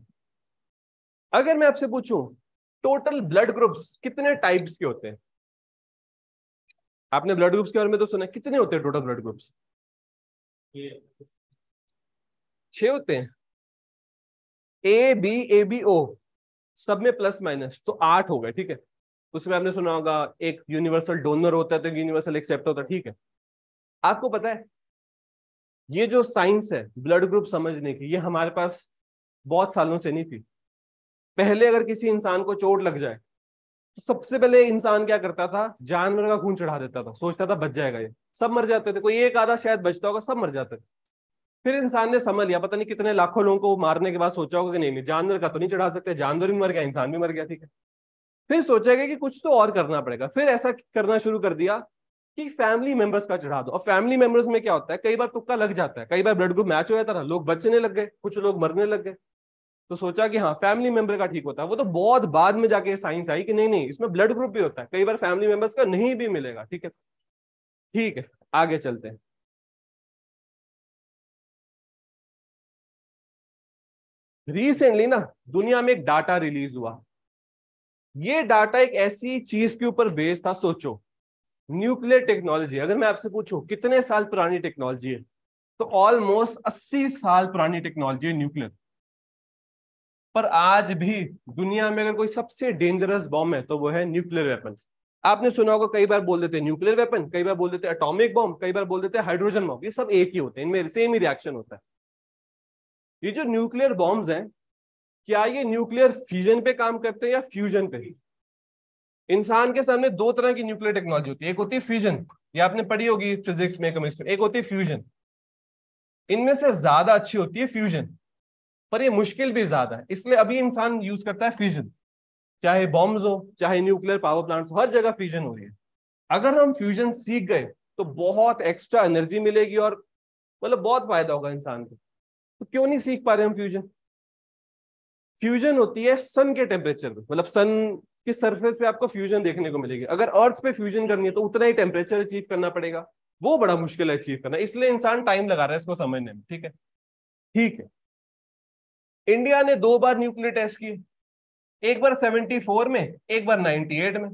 अगर मैं आपसे पूछूं टोटल ब्लड ग्रुप्स कितने टाइप्स के होते हैं, आपने ब्लड ग्रुप्स के बारे में तो सुना, कितने होते हैं टोटल ब्लड ग्रुप्स, 6 होते हैं। ए बी ओ सब में प्लस माइनस, तो 8 हो गए, ठीक है। उसमें आपने सुना होगा एक यूनिवर्सल डोनर होता है तो यूनिवर्सल एक्सेप्टर होता है, ठीक है। आपको पता है ये जो साइंस है ब्लड ग्रुप समझने की, ये हमारे पास बहुत सालों से नहीं थी। पहले अगर किसी इंसान को चोट लग जाए तो सबसे पहले इंसान क्या करता था, जानवर का खून चढ़ा देता था, सोचता था बच जाएगा ये। सब मर जाते थे, कोई एक आधा शायद बचता होगा, सब मर जाते थे। फिर इंसान ने समझ लिया, पता नहीं कितने लाखों लोगों को मारने के बाद सोचा होगा कि नहीं नहीं, जानवर का तो नहीं चढ़ा सकते, जानवर भी मर गया, इंसान भी मर गया, ठीक है। फिर सोचेगा कि कुछ तो और करना पड़ेगा, फिर ऐसा करना शुरू कर दिया कि फैमिली मेंबर्स का चढ़ा दो। और फैमिली मेंबर्स में क्या होता है, कई बार तुक्का लग जाता है, कई बार ब्लड ग्रुप मैच हो जाता था, लोग बचने लग गए, कुछ लोग मरने लग गए। तो सोचा कि हाँ फैमिली मेंबर का ठीक होता है। वो तो बहुत बाद में जाके साइंस आई कि नहीं नहीं, इसमें ब्लड ग्रुप भी होता है, कई बार फैमिली मेंबर्स का नहीं भी मिलेगा, ठीक है। ठीक है, आगे चलते हैं। रिसेंटली ना दुनिया में एक डाटा रिलीज हुआ। ये डाटा एक ऐसी चीज के ऊपर बेस्ड था, सोचो न्यूक्लियर टेक्नोलॉजी। अगर मैं आपसे पूछूं कितने साल पुरानी टेक्नोलॉजी है, तो ऑलमोस्ट 80 साल पुरानी टेक्नोलॉजी है न्यूक्लियर। पर आज भी दुनिया में अगर कोई सबसे डेंजरस बॉम्ब है तो वो है न्यूक्लियर वेपन। आपने सुना होगा, कई बार बोल देते हैं न्यूक्लियर वेपन, कई बार बोल देते हैं एटॉमिक बॉम्ब, कई बार बोल देते हैं हाइड्रोजन बॉम्ब। ये सब एक ही होते हैं, इनमें सेम ही रिएक्शन होता है। ये जो न्यूक्लियर बॉम्ब्स हैं, क्या ये न्यूक्लियर फ्यूजन पे काम करते हैं या फ्यूजन पे? इंसान के सामने दो तरह की न्यूक्लियर टेक्नोलॉजी होती है, एक होती है फ्यूजन, ये आपने पढ़ी होगी फिजिक्स में, केमिस्ट्री, एक होती है फ्यूजन। इनमें से ज्यादा अच्छी होती है फ्यूजन, पर ये मुश्किल भी ज्यादा है, इसलिए अभी इंसान यूज करता है फ्यूजन। चाहे बॉम्ब्स हो, चाहे न्यूक्लियर पावर प्लांट हो, हर जगह फ्यूजन हो रही है। अगर हम फ्यूजन सीख गए तो बहुत एक्स्ट्रा एनर्जी मिलेगी और मतलब बहुत फायदा होगा इंसान को। तो क्यों नहीं सीख पा रहे हम फ्यूजन? फ्यूजन होती है सन के टेम्परेचर पे, मतलब सन की सरफेस पे आपको फ्यूजन देखने को मिलेगी। अगर अर्थ पे फ्यूजन करनी है तो उतना ही टेम्परेचर अचीव करना पड़ेगा, वो बड़ा मुश्किल है अचीव करना, इसलिए इंसान टाइम लगा रहा है इसको समझने में, ठीक है। ठीक है, इंडिया ने दो बार न्यूक्लियर टेस्ट किए, एक बार 74 में, एक बार 98 में।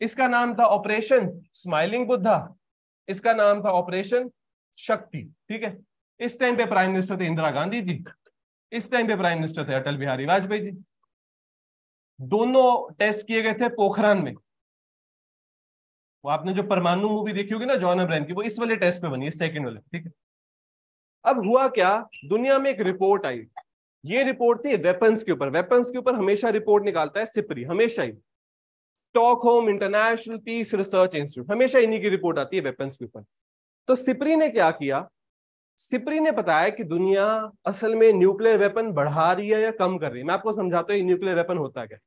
इसका नाम था ऑपरेशन स्माइलिंग बुद्धा, इसका नाम था ऑपरेशन शक्ति, ठीक है। इस टाइम पे प्राइम मिनिस्टर थे इंदिरा गांधी जी, इस टाइम पे प्राइम मिनिस्टर थे अटल बिहारी वाजपेयी जी। दोनों टेस्ट किए गए थे पोखरान में। वो आपने जो परमाणु मूवी देखी होगी ना जॉन अब्राहम की, वो इस वाले टेस्ट पे बनी है, सेकंड वाले, ठीक है। अब हुआ क्या, दुनिया में एक रिपोर्ट आई। ये रिपोर्ट थी वेपन्स के ऊपर। वेपन्स के ऊपर हमेशा रिपोर्ट निकालता है सिपरी, हमेशा ही। Stockholm International Peace Research Institute, हमेशा इन्हीं की रिपोर्ट आती है वेपन्स के ऊपर। तो सिपरी ने क्या किया, सिपरी ने बताया कि दुनिया असल में न्यूक्लियर वेपन बढ़ा रही है या कम कर रही है। मैं आपको समझाता हूँ न्यूक्लियर वेपन होता क्या।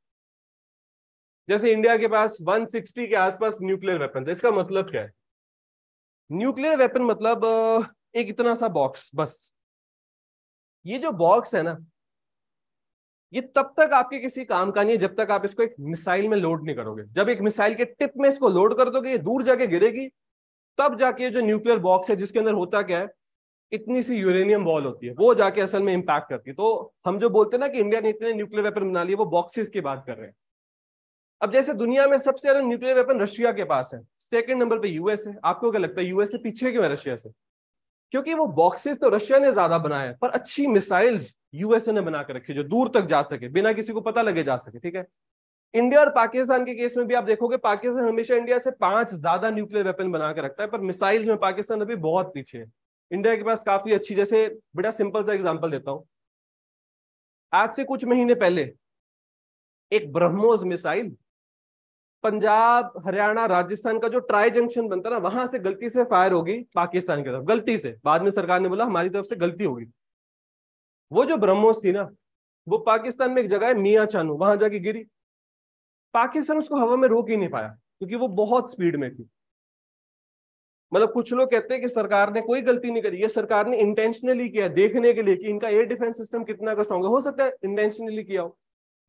जैसे इंडिया के पास 160 के आसपास न्यूक्लियर वेपन है, इसका मतलब क्या है? न्यूक्लियर वेपन मतलब एक इतना सा बॉक्स, बस। ये जो बॉक्स है ना, ये तब तक आपके किसी काम का नहीं है जब तक आप इसको एक मिसाइल में लोड नहीं करोगे। जब एक मिसाइल के टिप में इसको लोड कर दोगे, ये दूर जाके गिरेगी, तब जाके जो न्यूक्लियर बॉक्स है, जिसके अंदर होता क्या है, इतनी सी यूरेनियम बॉल होती है, वो जाके असल में इंपैक्ट करती है। तो हम जो बोलते हैं ना कि इंडिया ने इतने न्यूक्लियर वेपन बना लिए, वो बॉक्सेस की बात कर रहे हैं। अब जैसे दुनिया में सबसे ज्यादा न्यूक्लियर वेपन रशिया के पास है, सेकंड नंबर पे यूएस है। आपको क्या लगता है यूएस से पीछे क्यों है रशिया से? क्योंकि वो बॉक्सेस तो रशिया ने ज्यादा बनाया, पर अच्छी मिसाइल्स यूएसए ने बना कर रखी जो दूर तक जा सके, बिना किसी को पता लगे जा सके, ठीक है। इंडिया और पाकिस्तान के केस में भी आप देखोगे, पाकिस्तान हमेशा इंडिया से 5 ज्यादा न्यूक्लियर वेपन बना के रखता है, पर मिसाइल्स में पाकिस्तान अभी बहुत पीछे है। इंडिया के पास काफी अच्छी, जैसे बड़ा सिंपल सा एग्जांपल देता हूं। आज से कुछ महीने पहले एक ब्रह्मोस मिसाइल पंजाब हरियाणा राजस्थान का जो ट्राई जंक्शन बनता है ना, वहां से गलती से फायर होगी पाकिस्तान की तरफ, गलती से। बाद में सरकार ने बोला हमारी तरफ से गलती होगी। वो जो ब्रह्मोस थी ना, वो पाकिस्तान में एक जगह है मियां चानू, वहां जाके गिरी। पाकिस्तान उसको हवा में रोक ही नहीं पाया क्योंकि वो बहुत स्पीड में थी। मतलब कुछ लोग कहते हैं कि सरकार ने कोई गलती नहीं करी, ये सरकार ने इंटेंशनली किया, देखने के लिए कि इनका एयर डिफेंस सिस्टम कितना का स्ट्रॉन्ग है। हो सकता है इंटेंशनली किया हो,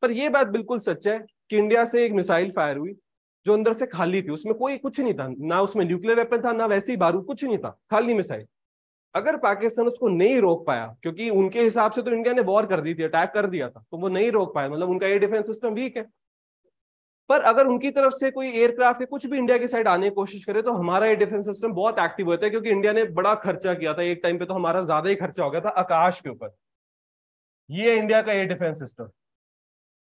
पर यह बात बिल्कुल सच है कि इंडिया से एक मिसाइल फायर हुई जो अंदर से खाली थी, उसमें कोई कुछ नहीं था, ना उसमें न्यूक्लियर वेपन था, ना वैसे ही बारूद, कुछ नहीं था, खाली मिसाइल। अगर पाकिस्तान उसको नहीं रोक पाया, क्योंकि उनके हिसाब से तो इंडिया ने वॉर कर दी थी, अटैक कर दिया था, तो वो नहीं रोक पाया, मतलब उनका एयर डिफेंस सिस्टम वीक है। पर अगर उनकी तरफ से कोई एयरक्राफ्ट या कुछ भी इंडिया की साइड आने की कोशिश करे, तो हमारा एयर डिफेंस सिस्टम बहुत एक्टिव होता है, क्योंकि इंडिया ने बड़ा खर्चा किया था एक टाइम पे, तो हमारा ज्यादा ही खर्चा हो गया था आकाश के ऊपर। ये है इंडिया का एयर डिफेंस सिस्टम।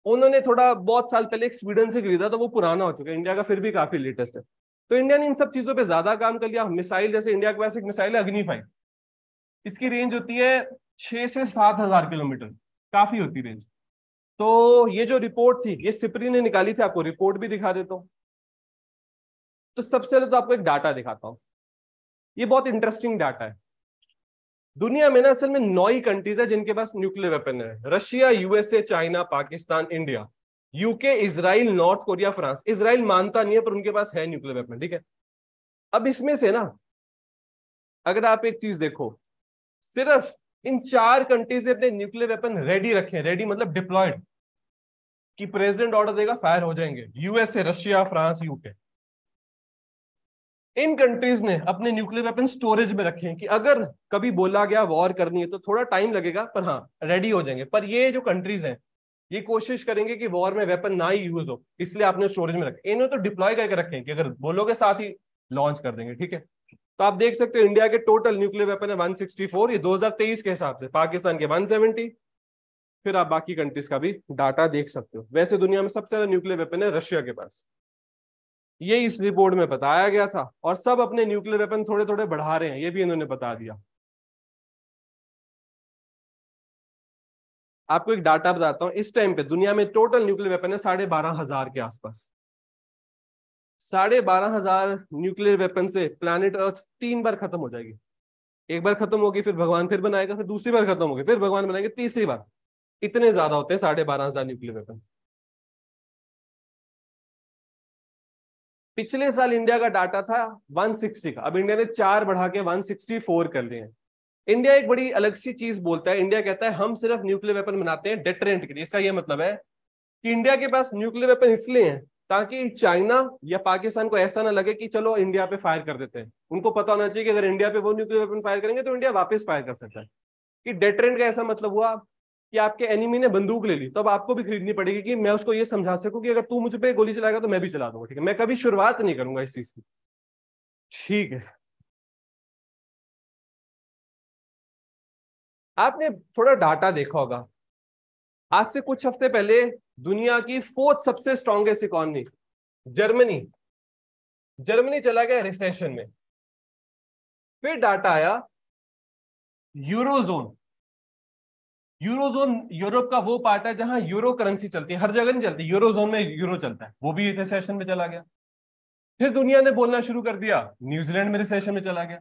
उन्होंने थोड़ा बहुत साल पहले एक स्वीडन से खरीदा, तो वो पुराना हो चुका है, इंडिया का फिर भी काफी लेटेस्ट है। तो इंडिया ने इन सब चीजों पे ज्यादा काम कर लिया। मिसाइल, जैसे इंडिया के पास एक मिसाइल है अग्नि 5, इसकी रेंज होती है 6 से 7 हजार किलोमीटर, काफी होती रेंज। तो ये जो रिपोर्ट थी, ये सिपरी ने निकाली थी, आपको रिपोर्ट भी दिखा देता हूँ। तो सबसे पहले तो आपको एक डाटा दिखाता हूँ, ये बहुत इंटरेस्टिंग डाटा है। दुनिया में ना असल में 9 ही कंट्रीज है जिनके पास न्यूक्लियर वेपन है। Russia, USA, China, Pakistan, India, UK, Israel, north Korea, France. Israel मानता नहीं है पर उनके पास है न्यूक्लियर वेपन, ठीक है। अब इसमें से ना अगर आप एक चीज देखो, सिर्फ इन 4 कंट्रीज ने अपने न्यूक्लियर वेपन रेडी रखे, रेडी मतलब डिप्लॉयड, कि प्रेसिडेंट ऑर्डर देगा फायर हो जाएंगे। यूएसए, रशिया, फ्रांस, यूके, इन कंट्रीज ने अपने न्यूक्लियर वेपन स्टोरेज में रखे हैं कि अगर कभी बोला गया वॉर करनी है तो थोड़ा टाइम लगेगा पर हाँ रेडी हो जाएंगे। पर ये जो कंट्रीज हैं ये कोशिश करेंगे कि वॉर में वेपन ना ही यूज हो, इसलिए आपने स्टोरेज में रखे। इन्होंने तो डिप्लॉय करके रखे हैं कि अगर बोलोगे साथ ही लॉन्च कर देंगे, ठीक है। तो आप देख सकते हो इंडिया के टोटल न्यूक्लियर वेपन है 164, ये 2023 के हिसाब से। पाकिस्तान के 170। फिर आप बाकी कंट्रीज का भी डाटा देख सकते हो। वैसे दुनिया में सबसे ज्यादा न्यूक्लियर वेपन है रशिया के पास, ये इस रिपोर्ट में बताया गया था। और सब अपने न्यूक्लियर वेपन थोड़े थोड़े बढ़ा रहे हैं, ये भी इन्होंने बता दिया। आपको एक डाटा बताता हूं, इस टाइम पे दुनिया में टोटल न्यूक्लियर वेपन है 12,500 के आसपास। 12,500 न्यूक्लियर वेपन से प्लैनेट अर्थ 3 बार खत्म हो जाएगी। एक बार खत्म होगी, फिर भगवान फिर बनाएगा, फिर दूसरी बार खत्म होगी, फिर भगवान बनाएंगे, तीसरी बार। इतने ज्यादा होते हैं 12,500 न्यूक्लियर वेपन। पिछले साल इंडिया का डाटा था 160 का, अब इंडिया ने 4 बढ़ा के 164 कर लिए हैं। इंडिया एक बड़ी अलग सी चीज बोलता है, इंडिया कहता है हम सिर्फ न्यूक्लियर वेपन बनाते हैं डेटरेंट के लिए। इसका यह मतलब है कि इंडिया के पास न्यूक्लियर वेपन इसलिए हैं ताकि चाइना या पाकिस्तान को ऐसा ना लगे कि चलो इंडिया पे फायर कर देते हैं। उनको पता होना चाहिए कि अगर इंडिया पे वो न्यूक्लियर वेपन फायर करेंगे तो इंडिया वापस फायर कर सकता है। कि डेटरेंट का ऐसा मतलब हुआ कि आपके एनिमी ने बंदूक ले ली तो अब आपको भी खरीदनी पड़ेगी कि मैं उसको ये समझा सकूं कि अगर तू मुझ पे गोली चलाएगा तो मैं भी चला दूंगा, ठीक है। मैं कभी शुरुआत नहीं करूंगा इस चीज की, ठीक है। आपने थोड़ा डाटा देखा होगा, आज से कुछ हफ्ते पहले दुनिया की 4th सबसे स्ट्रॉन्गेस्ट इकॉनमी जर्मनी, जर्मनी चला गया रिसेशन में। फिर डाटा आया यूरोजोन। यूरोजोन यूरोप का वो पार्ट है जहां यूरो करेंसी चलती है, हर जगह नहीं चलती, यूरोजोन में यूरो चलता है, वो भी रिसेशन में चला गया। फिर दुनिया ने बोलना शुरू कर दिया, न्यूजीलैंड में रिसेशन में चला गया।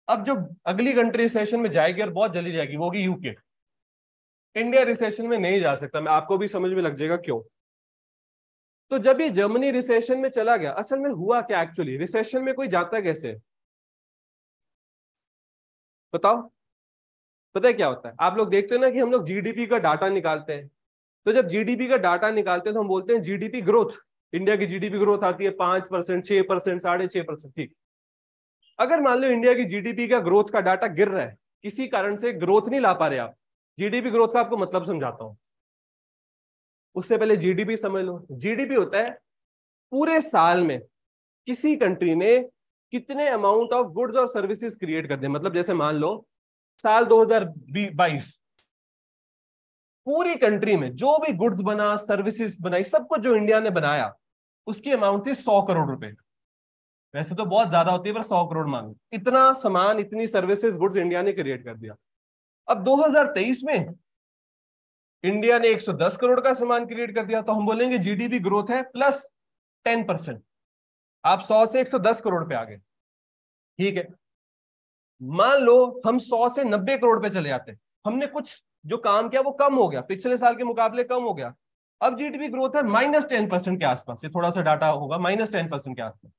अब जो अगली कंट्री रिसेशन में जाएगी और बहुत जल्दी जाएगी वो होगी यूके। इंडिया रिसेशन में नहीं जा सकता, मैं आपको भी समझ में लग जाएगा क्यों। तो जब ये जर्मनी रिसेशन में चला गया, असल में हुआ क्या, एक्चुअली रिसेशन में कोई जाता कैसे बताओ। पता है क्या होता है, आप लोग देखते हैं ना कि हम लोग जीडीपी का डाटा निकालते हैं। तो जब जीडीपी का डाटा निकालते हैं तो हम बोलते हैं जीडीपी ग्रोथ, इंडिया की जीडीपी ग्रोथ आती है 5%, 6%, 6.5%, ठीक। अगर मान लो इंडिया की जीडीपी का ग्रोथ का डाटा गिर रहा है, किसी कारण से ग्रोथ नहीं ला पा रहे आप, जीडीपी ग्रोथ का आपको मतलब समझाता हूं। उससे पहले जीडीपी समझ लो। जीडीपी होता है पूरे साल में किसी कंट्री ने कितने अमाउंट ऑफ गुड्स और सर्विसेज क्रिएट कर दे। मतलब जैसे मान लो साल 2022 पूरी कंट्री में जो भी गुड्स बना, सर्विसेज बनाई, सब कुछ जो इंडिया ने बनाया उसकी अमाउंट थी 100 करोड़ रुपए। वैसे तो बहुत ज्यादा होती है पर 100 करोड़ मांग, इतना सामान, इतनी सर्विसेज, गुड्स इंडिया ने क्रिएट कर दिया। अब 2023 में इंडिया ने 110 करोड़ का सामान क्रिएट कर दिया, तो हम बोलेंगे जीडीपी ग्रोथ है +10%। आप 100 से 110 करोड़ पे आ गए, ठीक है। मान लो हम 100 से 90 करोड़ पे चले जाते हैं, हमने कुछ जो काम किया वो कम हो गया, पिछले साल के मुकाबले कम हो गया। अब जीडीपी ग्रोथ है -10% के आसपास, ये थोड़ा सा डाटा होगा, -10% के आसपास।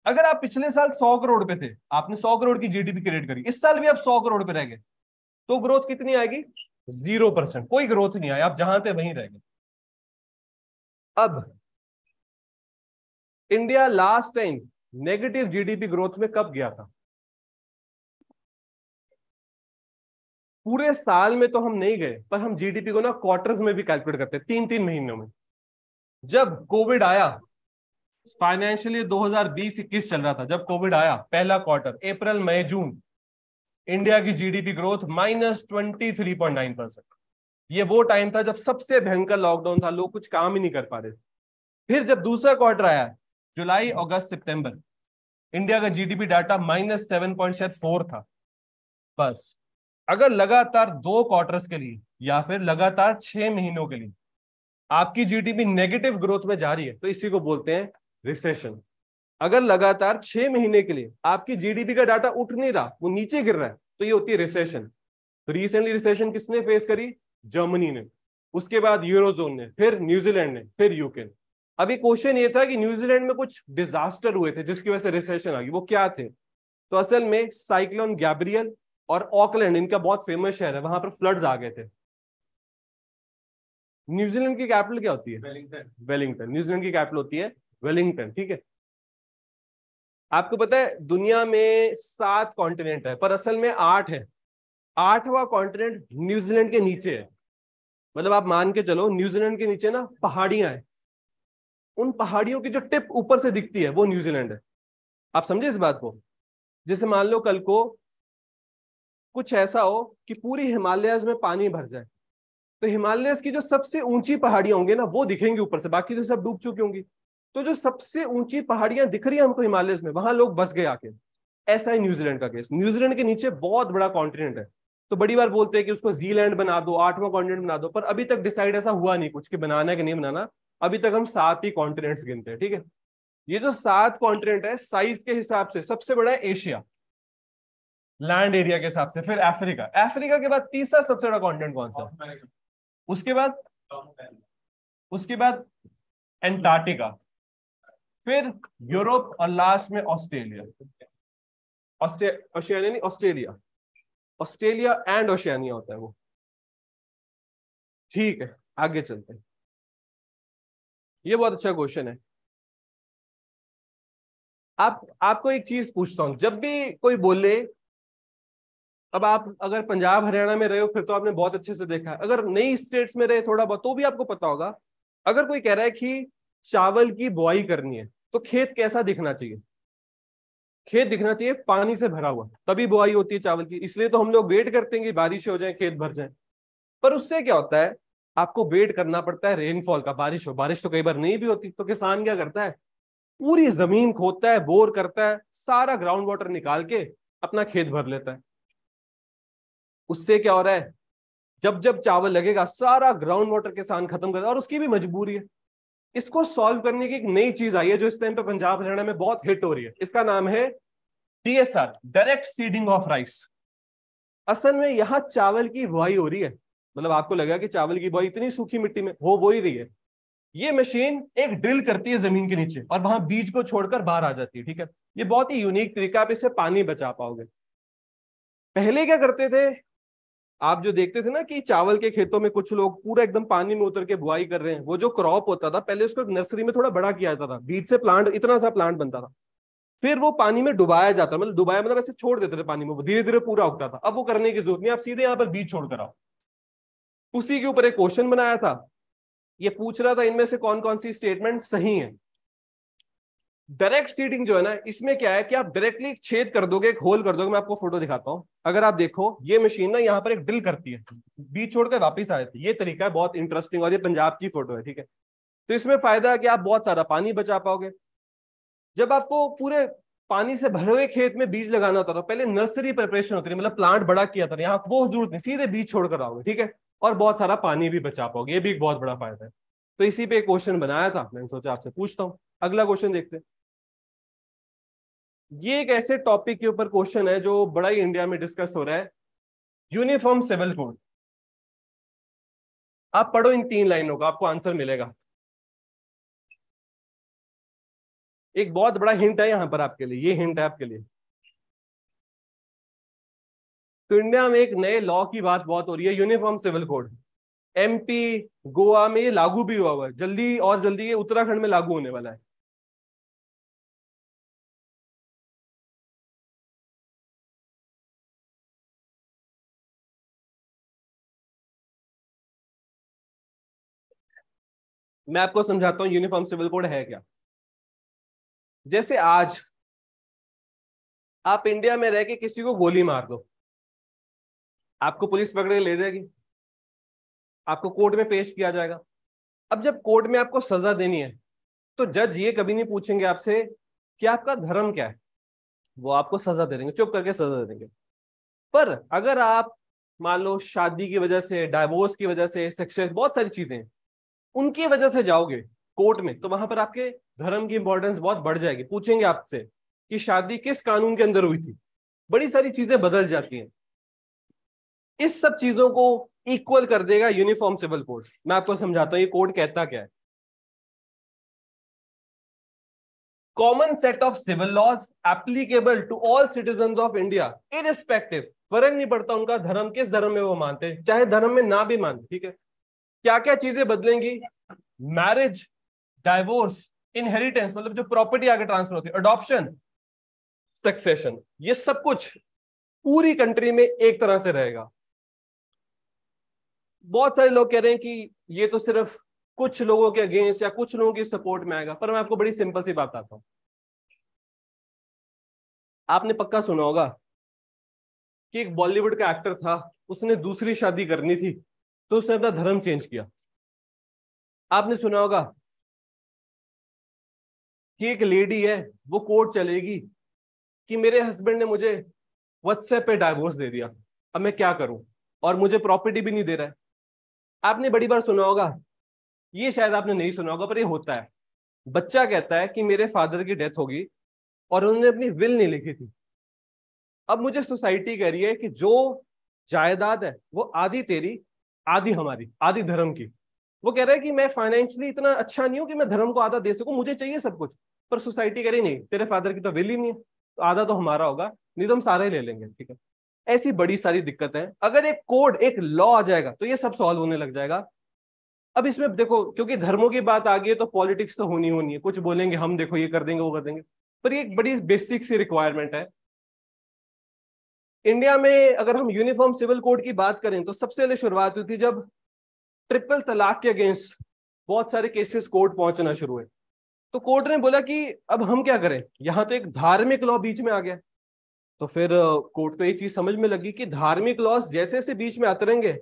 अगर आप पिछले साल 100 करोड़ पे थे, आपने 100 करोड़ की जीडीपी क्रिएट करी, इस साल भी आप 100 करोड़ पे रह गए, तो ग्रोथ कितनी आएगी? 0%, कोई ग्रोथ नहीं आई, आप जहां थे वहीं रह गए। अब India last time negative GDP growth में कब गया था? पूरे साल में तो हम नहीं गए, पर हम जीडीपी को ना क्वार्टर्स में भी कैलकुलेट करते हैं, 3-3 महीनों में। जब कोविड आया, फाइनेंशियली 2020-21 चल रहा था, जब कोविड आया पहला क्वार्टर, अप्रैल, मई, जून, इंडिया की जीडीपी ग्रोथ -23.9%। ये वो टाइम था जब सबसे भयंकर लॉकडाउन था, लोग कुछ काम ही नहीं कर पा रहे। फिर जब दूसरा क्वार्टर आया, जुलाई अगस्त सितंबर, इंडिया का जीडीपी डाटा -7.4 था। बस अगर लगातार 2 क्वार्टर्स के लिए या फिर लगातार 6 महीनों के लिए आपकी जीडीपी नेगेटिव ग्रोथ में जा रही है तो इसी को बोलते हैं रिसेशन। अगर लगातार 6 महीने के लिए आपकी जीडीपी का डाटा उठ नहीं रहा, वो नीचे गिर रहा है, तो ये होती है रिसेशन। तो रिसेंटली रिसेशन किसने फेस करी? जर्मनी ने, उसके बाद यूरोजोन ने, फिर न्यूजीलैंड ने, फिर यूके ने। अभी क्वेश्चन ये था कि न्यूजीलैंड में कुछ डिजास्टर हुए थे जिसकी वजह से रिसेशन आ गई, वो क्या थे? तो असल में साइक्लोन गैब्रियल और ऑकलैंड, इनका बहुत फेमस शहर है, वहां पर फ्लड्स आ गए थे। न्यूजीलैंड की कैपिटल क्या होती है? वेलिंगटन। वेलिंगटन न्यूजीलैंड की कैपिटल होती है वेलिंगटन, ठीक है। आपको पता है दुनिया में 7 कॉन्टिनेंट है, पर असल में 8 है। 8वां कॉन्टिनेंट न्यूजीलैंड के नीचे है। मतलब आप मान के चलो न्यूजीलैंड के नीचे ना पहाड़ियां हैं, उन पहाड़ियों की जो टिप ऊपर से दिखती है वो न्यूजीलैंड है। आप समझे इस बात को? जैसे मान लो कल को कुछ ऐसा हो कि पूरी हिमालयस में पानी भर जाए, तो हिमालयस की जो सबसे ऊंची पहाड़ियां होंगी ना वो दिखेंगी ऊपर से, बाकी तो सब डूब चुकी होंगी। तो जो सबसे ऊंची पहाड़ियां दिख रही है हमको हिमालयस में, वहां लोग बस गए आके। ऐसा है न्यूजीलैंड का केस। न्यूजीलैंड के नीचे बहुत बड़ा कॉन्टिनेंट है, तो बड़ी बार बोलते हैं कि उसको जीलैंड बना दो, 8वां कॉन्टिनेंट बना दो, पर अभी तक डिसाइड ऐसा हुआ नहीं कुछ कि बनाना है कि नहीं बनाना। अभी तक हम 7 ही कॉन्टिनेंट्स गिनते हैं, ठीक है। ये जो 7 कॉन्टिनेंट है, साइज के हिसाब से सबसे बड़ा है एशिया, लैंड एरिया के हिसाब से, फिर अफ्रीका। अफ्रीका के बाद तीसरा सबसे बड़ा कॉन्टिनेंट कौन सा? उसके बाद एंटार्क्टिका, फिर यूरोप, और लास्ट में ऑस्ट्रेलिया। ऑस्ट्रेलिया नहीं, ऑस्ट्रेलिया। ऑस्ट्रेलिया एंड ओशियानिया होता है वो, ठीक है। आगे चलते हैं। ये बहुत अच्छा क्वेश्चन है। आपको एक चीज पूछता हूं, जब भी कोई बोले, अब आप अगर पंजाब हरियाणा में रहे हो फिर तो आपने बहुत अच्छे से देखा है, अगर नई स्टेट्स में रहे थोड़ा बहुत तो भी आपको पता होगा। अगर कोई कह रहा है कि चावल की बुआई करनी है तो खेत कैसा दिखना चाहिए? खेत दिखना चाहिए पानी से भरा हुआ, तभी बुआई होती है चावल की। इसलिए तो हम लोग वेट करते हैं कि बारिश हो जाए, खेत भर जाए। पर उससे क्या होता है, आपको वेट करना पड़ता है रेनफॉल का, बारिश हो। बारिश तो कई बार नहीं भी होती, तो किसान क्या करता है, पूरी जमीन खोदता है, बोर करता है, सारा ग्राउंड वाटर निकाल के अपना खेत भर लेता है। उससे क्या हो रहा है, जब जब चावल लगेगा सारा ग्राउंड वाटर किसान खत्म कर, और उसकी भी मजबूरी है। इसको सॉल्व करने की एक नई चीज आई है जो इस टाइम पे पंजाब हरियाणा में बहुत हिट हो रही है। इसका नाम है DSR, direct seeding of rice. असल में यहाँ चावल की बुआई हो रही है। मतलब आपको लगा कि चावल की बुआई इतनी सूखी मिट्टी में हो ही रही है। ये मशीन एक ड्रिल करती है जमीन के नीचे और वहां बीज को छोड़कर बाहर आ जाती है, ठीक है। ये बहुत ही यूनिक तरीका, आप इससे पानी बचा पाओगे। पहले क्या करते थे, आप जो देखते थे ना कि चावल के खेतों में कुछ लोग पूरा एकदम पानी में उतर के बुआई कर रहे हैं, वो जो क्रॉप होता था पहले उसको एक नर्सरी में थोड़ा बड़ा किया जाता था, बीज से प्लांट, इतना सा प्लांट बनता था। फिर वो पानी में डुबाया जाता, मतलब डुबाया मतलब ऐसे छोड़ देते थे पानी में, वो धीरे धीरे पूरा उगता था। अब वो करने की जरूरत नहीं, आप सीधे यहाँ पर बीज छोड़कर आओ। उसी के ऊपर एक क्वेश्चन बनाया था, ये पूछ रहा था इनमें से कौन कौन सी स्टेटमेंट सही है। डायरेक्ट सीडिंग जो है ना, इसमें क्या है कि आप डायरेक्टली एक छेद कर दोगे, एक होल कर दोगे। मैं आपको फोटो दिखाता हूं, अगर आप देखो ये मशीन ना यहाँ पर एक ड्रिल करती है, बीज छोड़कर वापिस आ जाती है। ये तरीका है बहुत इंटरेस्टिंग, और ये पंजाब की फोटो है, ठीक है। तो इसमें फायदा है कि आप बहुत सारा पानी बचा पाओगे। जब आपको पूरे पानी से भरे हुए खेत में बीज लगाना होता था, पहले नर्सरी प्रिपरेशन होती थी, मतलब प्लांट बड़ा किया था, यहाँ वो जरूरत नहीं, सीधे बीज छोड़कर आओगे, ठीक है। और बहुत सारा पानी भी बचा पाओगे, ये भी एक बहुत बड़ा फायदा है। तो इसी पे एक क्वेश्चन बनाया था, मैंने सोचा आपसे पूछता हूँ। अगला क्वेश्चन देखते हैं। ये एक ऐसे टॉपिक के ऊपर क्वेश्चन है जो बड़ा ही इंडिया में डिस्कस हो रहा है, यूनिफॉर्म सिविल कोड। आप पढ़ो इन 3 लाइनों का, आपको आंसर मिलेगा। एक बहुत बड़ा हिंट है यहां पर आपके लिए, ये हिंट है आपके लिए। तो इंडिया में एक नए लॉ की बात बहुत हो रही है, uniform civil code. MP, Goa में ये लागू भी हुआ है, जल्दी और जल्दी ये उत्तराखंड में लागू होने वाला है। मैं आपको समझाता हूँ यूनिफॉर्म सिविल कोड है क्या। जैसे आज आप इंडिया में रह के किसी को गोली मार दो, आपको पुलिस पकड़ के ले जाएगी? आपको कोर्ट में पेश किया जाएगा। अब जब कोर्ट में आपको सजा देनी है तो जज ये कभी नहीं पूछेंगे आपसे कि आपका धर्म क्या है, वो आपको सजा दे देंगे, चुप करके सजा दे देंगे। पर अगर आप मान लो शादी की वजह से, डाइवोर्स की वजह से, सेक्सुअल बहुत सारी चीजें उनकी वजह से जाओगे कोर्ट में, तो वहां पर आपके धर्म की इंपॉर्टेंस बहुत बढ़ जाएगी। पूछेंगे आपसे कि शादी किस कानून के अंदर हुई थी, बड़ी सारी चीजें बदल जाती हैं। इस सब चीजों को इक्वल कर देगा यूनिफॉर्म सिविल कोड। मैं आपको समझाता हूं ये कोड कहता क्या है। Common set of civil laws applicable to all citizen of India irrespective, फर्क नहीं पड़ता उनका धर्म, किस धर्म में वो मानते हैं, चाहे धर्म में ना भी मानते, ठीक है। क्या क्या चीजें बदलेंगी? मैरिज, डाइवोर्स, इनहेरिटेंस मतलब जो प्रॉपर्टी आगे ट्रांसफर होती है, अडॉप्शन, सक्सेशन, ये सब कुछ पूरी कंट्री में एक तरह से रहेगा। बहुत सारे लोग कह रहे हैं कि ये तो सिर्फ कुछ लोगों के अगेंस्ट या कुछ लोगों की सपोर्ट में आएगा, पर मैं आपको बड़ी सिंपल सी बात बताता हूं। आपने पक्का सुना होगा कि एक बॉलीवुड का एक्टर था, उसने दूसरी शादी करनी थी तो उसने अपना धर्म चेंज किया। आपने सुना होगा कि एक लेडी है, वो कोर्ट चलेगी कि मेरे हस्बैंड ने मुझे व्हाट्सएप पे डाइवोर्स दे दिया, अब मैं क्या करूं, और मुझे प्रॉपर्टी भी नहीं दे रहा है। आपने बड़ी बार सुना होगा, ये शायद आपने नहीं सुना होगा पर ये होता है। बच्चा कहता है कि मेरे फादर की डेथ होगी और उन्होंने अपनी विल नहीं लिखी थी, अब मुझे सोसाइटी कह रही है कि जो जायदाद है वो आधी तेरी, आधी हमारी, आधी धर्म की। वो कह रहा है कि मैं फाइनेंशियली इतना अच्छा नहीं हूं कि मैं धर्म को आधा दे सकूं, मुझे चाहिए सब कुछ। पर सोसाइटी कह रही नहीं, तेरे फादर की तो विल ही नहीं है, तो आधा तो हमारा होगा, नहीं तो हम सारे ले लेंगे, ठीक है। ऐसी बड़ी सारी दिक्कतें हैं। अगर एक कोड, एक लॉ आ जाएगा तो ये सब सॉल्व होने लग जाएगा। अब इसमें देखो, क्योंकि धर्मों की बात आ गई है तो पॉलिटिक्स तो होनी होनी है, कुछ बोलेंगे हम, देखो ये कर देंगे वो कर देंगे, पर ये एक बड़ी बेसिक सी रिक्वायरमेंट है। इंडिया में अगर हम यूनिफॉर्म सिविल कोड की बात करें तो सबसे पहले शुरुआत हुई थी जब ट्रिपल तलाक के अगेंस्ट बहुत सारे केसेस कोर्ट पहुंचना शुरू हुए। तो कोर्ट ने बोला कि अब हम क्या करें, यहां तो एक धार्मिक लॉ बीच में आ गया। तो फिर कोर्ट को ये चीज समझ में लगी कि धार्मिक लॉज जैसे जैसे बीच में आते रहेंगे,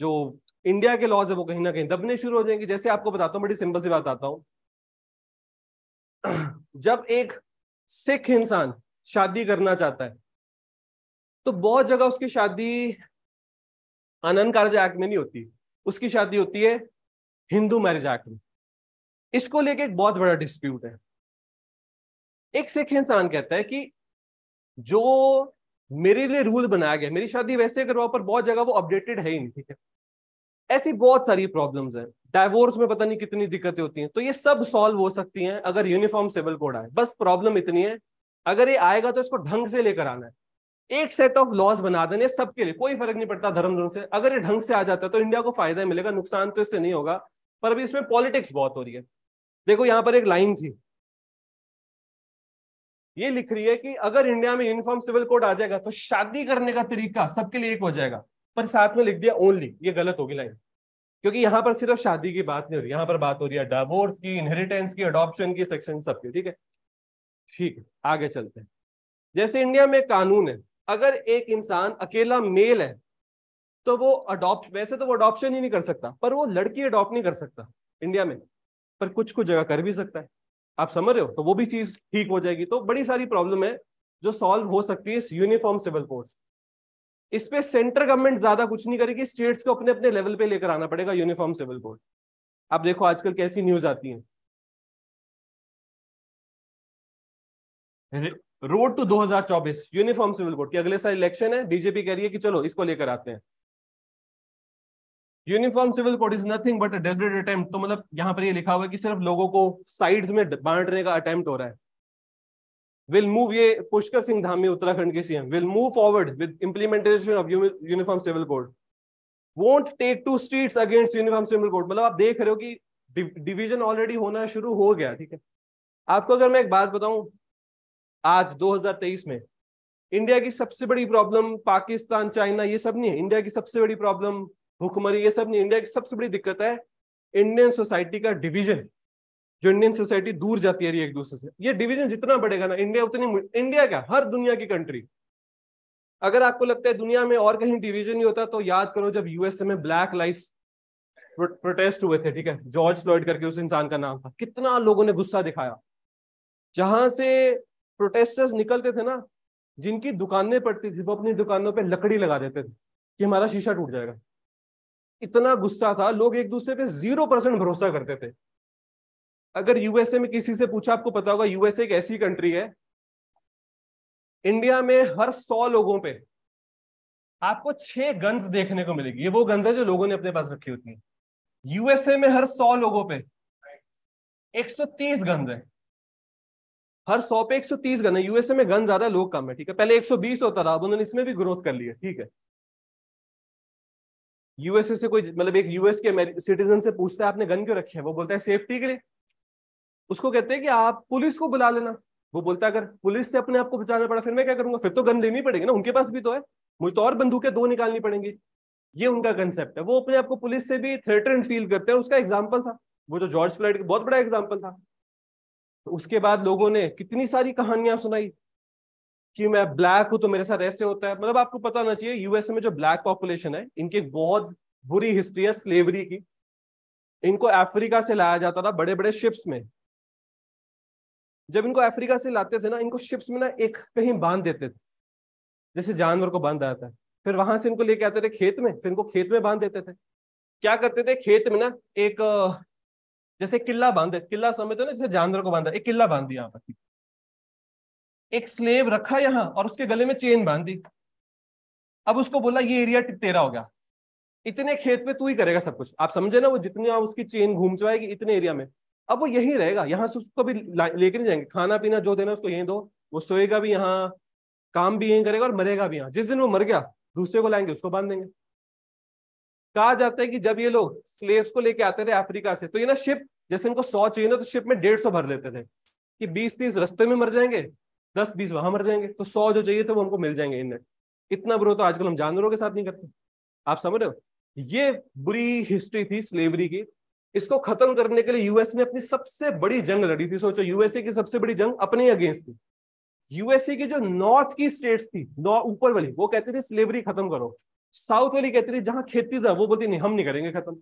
जो इंडिया के लॉज है वो कहीं ना कहीं दबने शुरू हो जाएंगे। जैसे आपको बताता हूँ, बड़ी सिंपल सी बात आता हूँ। जब एक सिख इंसान शादी करना चाहता है तो बहुत जगह उसकी शादी आनंद कारज एक्ट में नहीं होती, उसकी शादी होती है हिंदू मैरिज एक्ट में। इसको लेके एक बहुत बड़ा डिस्प्यूट है। एक सिख इंसान कहता है कि जो मेरे लिए रूल बनाया गया, मेरी शादी वैसे करवाओ, पर बहुत जगह वो अपडेटेड है ही नहीं, ठीक है। ऐसी बहुत सारी प्रॉब्लम्स हैं। डाइवोर्स में पता नहीं कितनी दिक्कतें होती हैं। तो ये सब सॉल्व हो सकती हैं अगर यूनिफॉर्म सिविल कोड आए। बस प्रॉब्लम इतनी है, अगर ये आएगा तो इसको ढंग से लेकर आना है। एक सेट ऑफ लॉज बना देने सबके लिए, कोई फर्क नहीं पड़ता धर्म से। अगर ये ढंग से आ जाता है तो इंडिया को फायदा मिलेगा, नुकसान तो इससे नहीं होगा। पर अभी इसमें पॉलिटिक्स बहुत हो रही है। देखो यहां पर एक लाइन थी, ये लिख रही है कि अगर इंडिया में यूनिफॉर्म सिविल कोड आ जाएगा तो शादी करने का तरीका सबके लिए एक हो जाएगा, पर साथ में लिख दिया ओनली। ये गलत होगी लाइन, क्योंकि यहां पर सिर्फ शादी की बात नहीं हो रही, यहां पर बात हो रही है डिवोर्स की, इनहेरिटेंस की, अडॉप्शन की, सेक्शन सबकी, ठीक है। ठीक है, आगे चलते हैं। जैसे इंडिया में कानून है, अगर एक इंसान अकेला मेल है तो वो अडॉप्ट, वैसे तो वो अडॉप्शन ही नहीं कर सकता, पर वो लड़की अडॉप्ट नहीं कर सकता इंडिया में, पर कुछ कुछ जगह कर भी सकता है। आप समझ रहे हो, तो वो भी चीज ठीक हो जाएगी। तो बड़ी सारी प्रॉब्लम है जो सॉल्व हो सकती है इस यूनिफॉर्म सिविल कोड। इस पे सेंट्रल गवर्नमेंट ज्यादा कुछ नहीं करेगी, स्टेट्स को अपने अपने लेवल पे लेकर आना पड़ेगा यूनिफॉर्म सिविल कोड। आप देखो आजकल कैसी न्यूज आती है, road to 2024 uniform civil code की। अगले साल इलेक्शन है, बीजेपी कह रही है कि चलो इसको लेकर आते हैं। Uniform civil code is nothing but a deliberate attempt. तो मतलब यहां पर ये लिखा हुआ है कि सिर्फ लोगों को साइड्स में बांटने का अटेम्प्ट हो रहा है। विल मूव, ये पुष्कर सिंह धामी उत्तराखंड के CM, will move forward with implementation of uniform civil code, won't take to streets against uniform civil code. मतलब आप देख रहे हो कि डिवीजन ऑलरेडी होना शुरू हो गया, ठीक है। आपको अगर मैं एक बात बताऊं, आज 2023 में इंडिया की सबसे बड़ी प्रॉब्लम पाकिस्तान, चाइना, ये सब नहीं है। इंडिया की सबसे बड़ी प्रॉब्लम भुखमरी, ये सब नहीं। इंडिया की सबसे बड़ी दिक्कत है इंडियन सोसाइटी का डिवीजन। जो इंडियन सोसाइटी दूर जाती है एक दूसरे से, ये डिवीजन जितना बढ़ेगा ना, इंडिया उतनी, इंडिया क्या, हर दुनिया की कंट्री। अगर आपको लगता है दुनिया में और कहीं डिवीजन नहीं होता तो याद करो जब यूएसए में ब्लैक लाइफ प्रोटेस्ट हुए थे, ठीक है, जॉर्ज फ्लॉयड करके उस इंसान का नाम था, कितना लोगों ने गुस्सा दिखाया। जहां से प्रोटेस्टर्स निकलते थे ना, जिनकी दुकानें पड़ती थी, वो अपनी दुकानों पे लकड़ी लगा देते थे कि हमारा शीशा टूट जाएगा। इतना गुस्सा था, लोग एक दूसरे पे 0% भरोसा करते थे। अगर यूएसए में किसी से पूछा, आपको पता होगा यूएसए एक ऐसी कंट्री है, इंडिया में हर 100 लोगों पे आपको 6 गन्स देखने को मिलेगी। ये वो गन्स है जो लोगों ने अपने पास रखी होती है। यूएसए में हर 100 लोगों पे 130 गन्स है। हर 100 पे 130 गन है। यूएसए में गन ज्यादा, लोग कम है, ठीक है। पहले 120 होता था, अब उन्होंने इसमें भी ग्रोथ कर लिया, ठीक है। यूएसए से कोई मतलब एक यूएस के सिटीजन से पूछता है आपने गन क्यों रखे है, वो बोलता है सेफ्टी के लिए। उसको कहते हैं कि आप पुलिस को बुला लेना। वो बोलता है अगर पुलिस से अपने आप को बचाना पड़ा फिर मैं क्या करूंगा, फिर तो गन लेनी पड़ेगी ना, उनके पास भी तो है, मुझे तो और बंदूकें 2 निकालनी पड़ेंगी। ये उनका कंसेप्ट है। वो अपने आप को पुलिस से भी थ्रेटन्ड फील करते हैं। उसका एग्जाम्पल था वो जो जॉर्ज फ्लॉयड का बहुत बड़ा एग्जाम्पल था। तो उसके बाद लोगों ने कितनी सारी कहानियां सुनाई कि मैं ब्लैक हूं तो मेरे साथ ऐसे होता है। मतलब आपको पता होना चाहिए यूएसए में जो ब्लैक पॉपुलेशन है, इनकी बहुत बुरी हिस्ट्री है स्लेवरी की। इनको अफ्रीका से लाया जाता था बड़े बड़े शिप्स में। जब इनको अफ्रीका से लाते थे ना, इनको शिप्स में ना एक कहीं बांध देते थे, जैसे जानवर को बांध आता है। फिर वहां से इनको लेके आते थे खेत में, फिर इनको खेत में बांध देते थे। क्या करते थे, खेत में ना एक जैसे किला बांधे, किला समझते हो ना, जैसे जानवर को बांधा, एक किला बांध दिया यहाँ पर, एक स्लेव रखा यहाँ और उसके गले में चेन बांध दी। अब उसको बोला ये एरिया तेरा हो गया, इतने खेत में तू ही करेगा सब कुछ। आप समझे ना, वो जितनी आप उसकी चेन घूम चुआएगी इतने एरिया में, अब वो यही रहेगा, यहाँ से उसको भी लेके नहीं जाएंगे। खाना पीना जो देना उसको यहीं दो, वो सोएगा भी यहाँ, काम भी यहीं करेगा और मरेगा भी यहाँ। जिस दिन वो मर गया दूसरे को लाएंगे, उसको बांध देंगे। कहा जाता है कि जब ये लोग स्लेव्स को लेके आते थे अफ्रीका से, तो ये ना शिप, जैसे इनको 100 चाहिए ना, तो शिप में 150 भर लेते थे कि 20-30 रास्ते में मर जाएंगे, 10-20 वहां मर जाएंगे, तो 100 जो चाहिए थे वो हमको मिल जाएंगे इनमें। इतना बुरा तो आजकल हम जानवरों के साथ नहीं करते। आप समझ रहे हो, ये बुरी हिस्ट्री थी स्लेवरी की। इसको खत्म करने के लिए यूएस ने अपनी सबसे बड़ी जंग लड़ी थी। सोचो, यूएसए की सबसे बड़ी जंग अपने ही अगेंस्ट थी। यूएसए की जो नॉर्थ की स्टेट्स थी, ऊपर वाली, वो कहती थी स्लेवरी खत्म करो। साउथ वाली कहती थी जहां खेती था, वो बोलती नहीं हम नहीं करेंगे खत्म।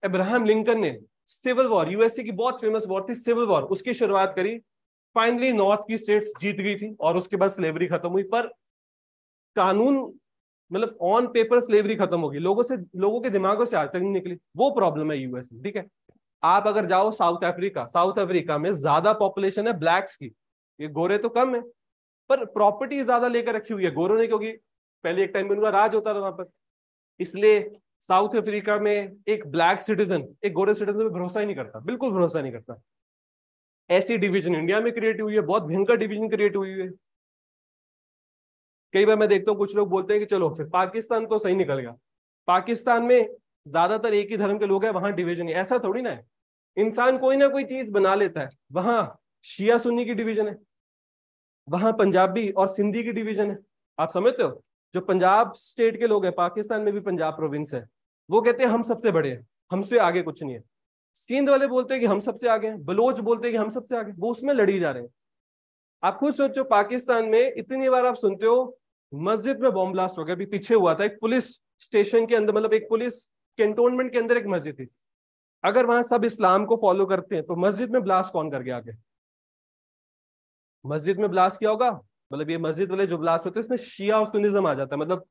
अब्राहम लिंकन ने सिविल वॉर, यूएसए की बहुत फेमस वॉर थी सिविल वॉर, उसकी शुरुआत करी। फाइनली नॉर्थ की स्टेट्स जीत गई थी और उसके बाद स्लेवरी खत्म हुई। पर कानून मतलब ऑन पेपर स्लेवरी खत्म होगी, लोगों के दिमागों से आज तक नहीं निकली। वो प्रॉब्लम है यूएस में, ठीक है। आप अगर जाओ साउथ अफ्रीका, साउथ अफ्रीका में ज्यादा पॉपुलेशन है ब्लैक्स की, ये गोरे तो कम है, पर प्रॉपर्टी ज्यादा लेकर रखी हुई है गोरों ने, क्योंकि पहले एक टाइम में उनका राज होता था वहां पर। इसलिए साउथ अफ्रीका में एक ब्लैक सिटीजन एक गोरे सिटीजन पे भरोसा ही नहीं करता, बिल्कुल भरोसा नहीं करता। ऐसी डिवीजन इंडिया में क्रिएट हुई है, बहुत भयंकर डिवीजन क्रिएट हुई है। कई बार मैं देखता हूँ कुछ लोग बोलते हैं कि चलो फिर पाकिस्तान तो सही निकल गया, पाकिस्तान में ज्यादातर एक ही धर्म के लोग हैं, वहां डिवीजन है। ऐसा थोड़ी ना है, इंसान कोई ना कोई चीज बना लेता है। वहां शिया सुन्नी की डिवीजन है, वहां पंजाबी और सिंधी की डिवीजन है। आप समझते हो, जो पंजाब स्टेट के लोग हैं, पाकिस्तान में भी पंजाब प्रोविंस है, वो कहते हैं हम सबसे बड़े हैं, हमसे आगे कुछ नहीं है। सिंध वाले बोलते हैं कि हम सबसे आगे हैं, बलोच बोलते हैं कि हम सबसे आगे, वो उसमें लड़ी जा रहे हैं। आप खुद सोचो, पाकिस्तान में इतनी बार आप सुनते हो मस्जिद में बॉम्ब ब्लास्ट हो गया। अभी पीछे हुआ था एक पुलिस स्टेशन के अंदर, मतलब एक पुलिस कैंटोनमेंट के अंदर एक मस्जिद थी। अगर वहां सब इस्लाम को फॉलो करते हैं तो मस्जिद में ब्लास्ट कौन कर गया आगे? मस्जिद में ब्लास्ट किया होगा, मतलब ये मस्जिद वाले जो ब्लास्ट होते हैं इसमें शिया और सुन्निज्म आ जाता है। मतलब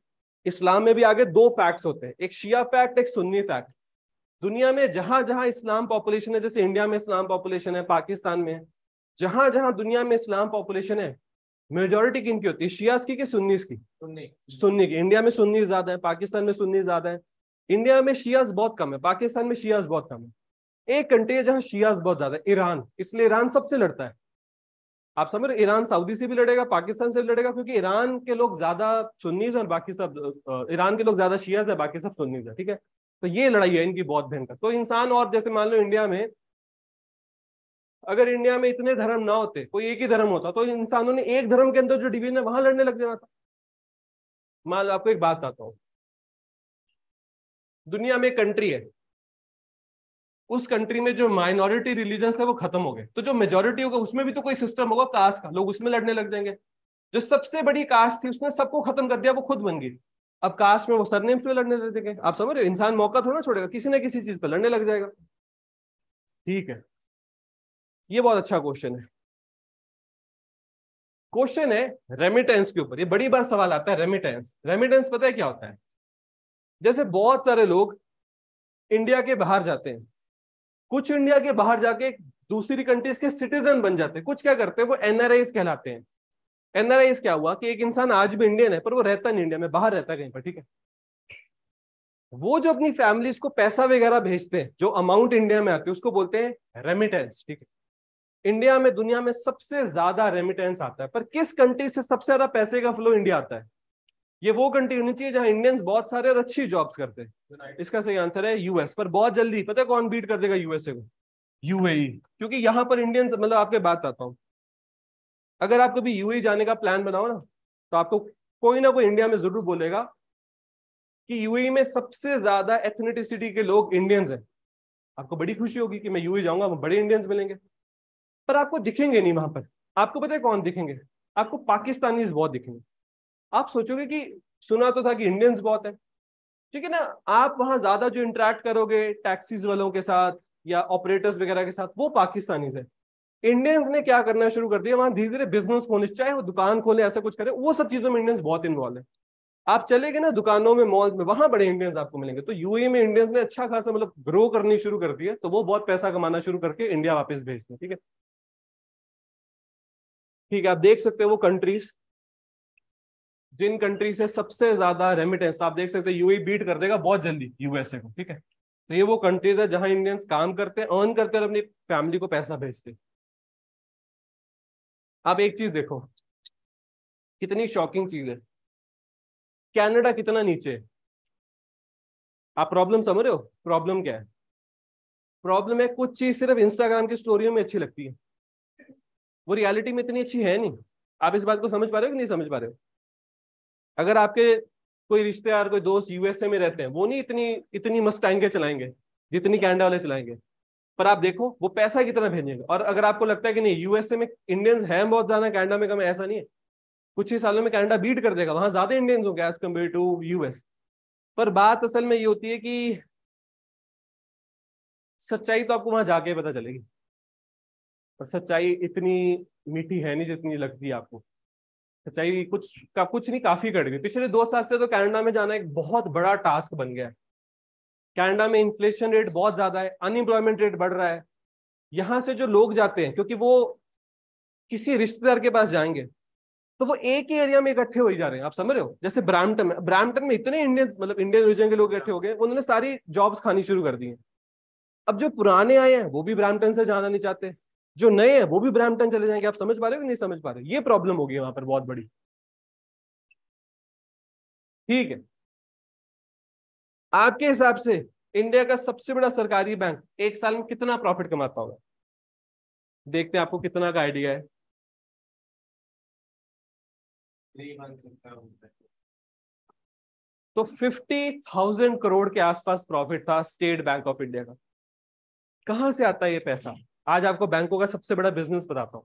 इस्लाम में भी आगे 2 फैक्ट्स होते हैं, एक शिया फैक्ट, एक सुन्नी फैक्ट। दुनिया में जहां जहां इस्लाम पॉपुलेशन है, जैसे इंडिया में इस्लाम पॉपुलेशन है, पाकिस्तान में, जहां जहां दुनिया में इस्लाम पॉपुलेशन है, मेजोरिटी किनकी होती है, शियास की कि सुन्नीस की? सुन्नी की। इंडिया में सुन्नी ज्यादा है, पाकिस्तान में सुन्नी ज्यादा है। इंडिया में शियास बहुत कम है, पाकिस्तान में शियास बहुत कम है। एक कंट्री है जहां शियास बहुत ज्यादा है, ईरान। इसलिए ईरान सबसे लड़ता है। आप समझ रहे, ईरान सऊदी से भी लड़ेगा, पाकिस्तान से भी लड़ेगा, क्योंकि ईरान के लोग ज्यादा सुन्नीज और बाकी सब, ईरान के लोग ज्यादा शियास है, बाकी सब सुन्नीज है, ठीक है। तो ये लड़ाई है इनकी बहुत भयंकर। तो इंसान, और जैसे मान लो इंडिया में, अगर इंडिया में इतने धर्म ना होते, कोई एक ही धर्म होता, तो इंसानों ने एक धर्म के अंदर जो डिवीजन है वहां लड़ने लग जाना था। मान लो आपको एक बात बताता हूं, दुनिया में एक कंट्री है, उस कंट्री में जो माइनॉरिटी रिलीजन है वो खत्म हो गए, तो जो मेजोरिटी होगा उसमें भी तो कोई सिस्टम होगा कास्ट का, लोग उसमें लड़ने लग जाएंगे। जो सबसे बड़ी कास्ट थी उसने सबको खत्म कर दिया, वो खुद बन गई। अब कास्ट में वो सरनेम पे लड़ने देते हैं, आप समझ रहे हो? इंसान मौका थोड़ा छोड़ेगा, किसी ना किसी चीज पर लड़ने लग जाएगा। ठीक है, ये बहुत अच्छा क्वेश्चन है। क्वेश्चन है रेमिटेंस के ऊपर, ये बड़ी बार सवाल आता है। रेमिटेंस, रेमिटेंस पता है क्या होता है? जैसे बहुत सारे लोग इंडिया के बाहर जाते हैं, कुछ इंडिया के बाहर जाके दूसरी कंट्रीज के सिटीजन बन जाते हैं, कुछ क्या करते हैं वो एनआरआईज कहलाते हैं। एनआरआईज क्या हुआ कि एक इंसान आज भी इंडियन है पर वो रहता नहीं इंडिया में, बाहर रहता है कहीं पर, ठीक है। वो जो अपनी फैमिलीज को पैसा वगैरह भेजते हैं, जो अमाउंट इंडिया में आती है उसको बोलते हैं रेमिटेंस, ठीक है। इंडिया में दुनिया में सबसे ज्यादा रेमिटेंस आता है, पर किस कंट्री से सबसे ज्यादा पैसे का फ्लो इंडिया आता है? ये वो कंट्री होनी चाहिए जहां इंडियंस बहुत सारे और अच्छी जॉब्स करते हैं। इसका सही आंसर है यूएस। पर बहुत जल्दी पता है कौन बीट कर देगा यूएसए को? यूएई। क्योंकि यहां पर इंडियंस, मतलब आपके बात आता हूं, अगर आप कभी यूएई जाने का प्लान बनाओ ना, तो आपको कोई ना कोई इंडिया में जरूर बोलेगा कि यूएई में सबसे ज्यादा एथनिसिटी के लोग इंडियंस हैं। आपको बड़ी खुशी होगी कि मैं यूएई जाऊंगा, बड़े इंडियंस मिलेंगे, पर आपको दिखेंगे नहीं वहां पर। आपको पता है कौन दिखेंगे? आपको पाकिस्तानीज बहुत दिखेंगे। आप सोचोगे कि सुना तो था कि इंडियंस बहुत है, ठीक है ना। आप वहां ज्यादा जो इंटरेक्ट करोगे टैक्सीज वालों के साथ या ऑपरेटर्स वगैरह के साथ, वो पाकिस्तानीज है। इंडियंस ने क्या करना शुरू कर दिया, वहां धीरे धीरे बिजनेस खोले, चाहे वो दुकान खोले, ऐसा कुछ करे, वो सब चीजों में इंडियंस बहुत इन्वॉल्व है। आप चलेगे ना दुकानों में, मॉल में, वहां बड़े इंडियंस आपको मिलेंगे। तो यूएई में इंडियंस ने अच्छा खासा मतलब ग्रो करनी शुरू कर दी है, तो वो बहुत पैसा कमाना शुरू करके इंडिया वापस भेजते हैं, ठीक है। ठीक है, आप देख सकते हो वो कंट्रीज, जिन कंट्री से सबसे ज्यादा रेमिटेंस, आप देख सकते हैं यूएई बीट कर देगा बहुत जल्दी यूएसए को, ठीक है। तो ये वो कंट्रीज है जहां इंडियंस काम करते हैं, अर्न करते हैं और अपनी फैमिली को पैसा भेजते हैं। आप एक चीज देखो, कितनी शॉकिंग चीज है, कनाडा कितना नीचे है। आप प्रॉब्लम समझ रहे हो? प्रॉब्लम क्या है? प्रॉब्लम है कुछ चीज सिर्फ इंस्टाग्राम की स्टोरियों में अच्छी लगती है, वो रियलिटी में इतनी अच्छी है नहीं। आप इस बात को समझ पा रहे हो कि नहीं समझ पा रहे हो? अगर आपके कोई रिश्तेदार, कोई दोस्त यूएसए में रहते हैं, वो नहीं इतनी इतनी मस्टैंगे चलाएंगे जितनी कनाडा वाले चलाएंगे, पर आप देखो वो पैसा कितना भेजेंगे। और अगर आपको लगता है कि नहीं यूएसए में इंडियंस हैं बहुत ज्यादा, कनाडा में कम है, ऐसा नहीं है। कुछ ही सालों में कनाडा बीट कर देगा, वहां ज्यादा इंडियंस होंगे एज कम्पेयर टू यूएस। पर बात असल में ये होती है कि सच्चाई तो आपको वहां जाके ही पता चलेगी, पर सच्चाई इतनी मीठी है नहीं जितनी लगती है आपको। सच्चाई कुछ नहीं, काफी कड़वी। पिछले 2 साल से तो कनाडा में जाना एक बहुत बड़ा टास्क बन गया है। कनाडा में इन्फ्लेशन रेट बहुत ज्यादा है, अनएम्प्लॉयमेंट रेट बढ़ रहा है। यहां से जो लोग जाते हैं, क्योंकि वो किसी रिश्तेदार के पास जाएंगे, तो वो एक ही एरिया में इकट्ठे हो ही जा रहे हैं। आप समझ रहे हो? जैसे ब्रैम्पटन में इतने इंडियन, मतलब इंडियन रीजन के लोग इकट्ठे हो गए, उन्होंने सारी जॉब्स खानी शुरू कर दी हैं। अब जो पुराने आए हैं वो भी ब्रैम्पटन से जाना नहीं चाहते, जो नए हैं वो भी ब्रैम्पटन चले जाएंगे। आप समझ पा रहे हो कि नहीं समझ पा रहे हो? ये प्रॉब्लम होगी वहां पर बहुत बड़ी। ठीक है, आपके हिसाब से इंडिया का सबसे बड़ा सरकारी बैंक एक साल में कितना प्रॉफिट कमाता होगा? देखते हैं आपको कितना का आइडिया है। तो 50,000 करोड़ के आसपास प्रॉफिट था स्टेट बैंक ऑफ इंडिया का। कहां से आता है ये पैसा? आज आपको बैंकों का सबसे बड़ा बिजनेस बताता हूं।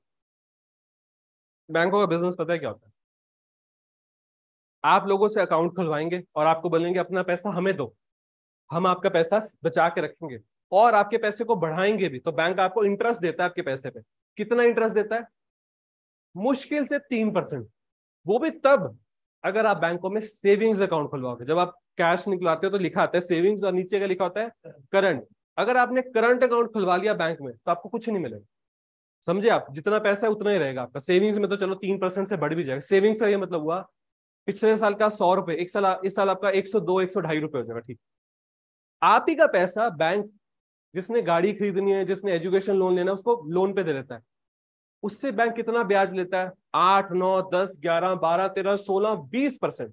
बैंकों का बिजनेस पता है क्या होता है? आप लोगों से अकाउंट खुलवाएंगे और आपको बोलेंगे अपना पैसा हमें दो, हम आपका पैसा बचा के रखेंगे और आपके पैसे को बढ़ाएंगे भी। तो बैंक आपको इंटरेस्ट देता है आपके पैसे पे। कितना इंटरेस्ट देता है? मुश्किल से 3%। वो भी तब अगर आप बैंकों में सेविंग्स अकाउंट खुलवाओगे। जब आप कैश निकलवाते हो तो लिखा आता है सेविंग्स और नीचे का लिखा होता है करंट। अगर आपने करंट अकाउंट खुलवा लिया बैंक में तो आपको कुछ नहीं मिलेगा। समझे? आप जितना पैसा है उतना ही रहेगा आपका। सेविंग्स में तो चलो 3% से बढ़ भी जाएगा। सेविंग्स का ये मतलब हुआ पिछले साल का 100 रुपए, इस साल आपका 102 102.5 रुपए हो जाएगा, ठीक। आप ही का पैसा बैंक, जिसने गाड़ी खरीदनी है, जिसने एजुकेशन लोन लेना है, उसको लोन पे दे देता है। उससे बैंक कितना ब्याज लेता है? 8 9 10 11 12 13 16 20%।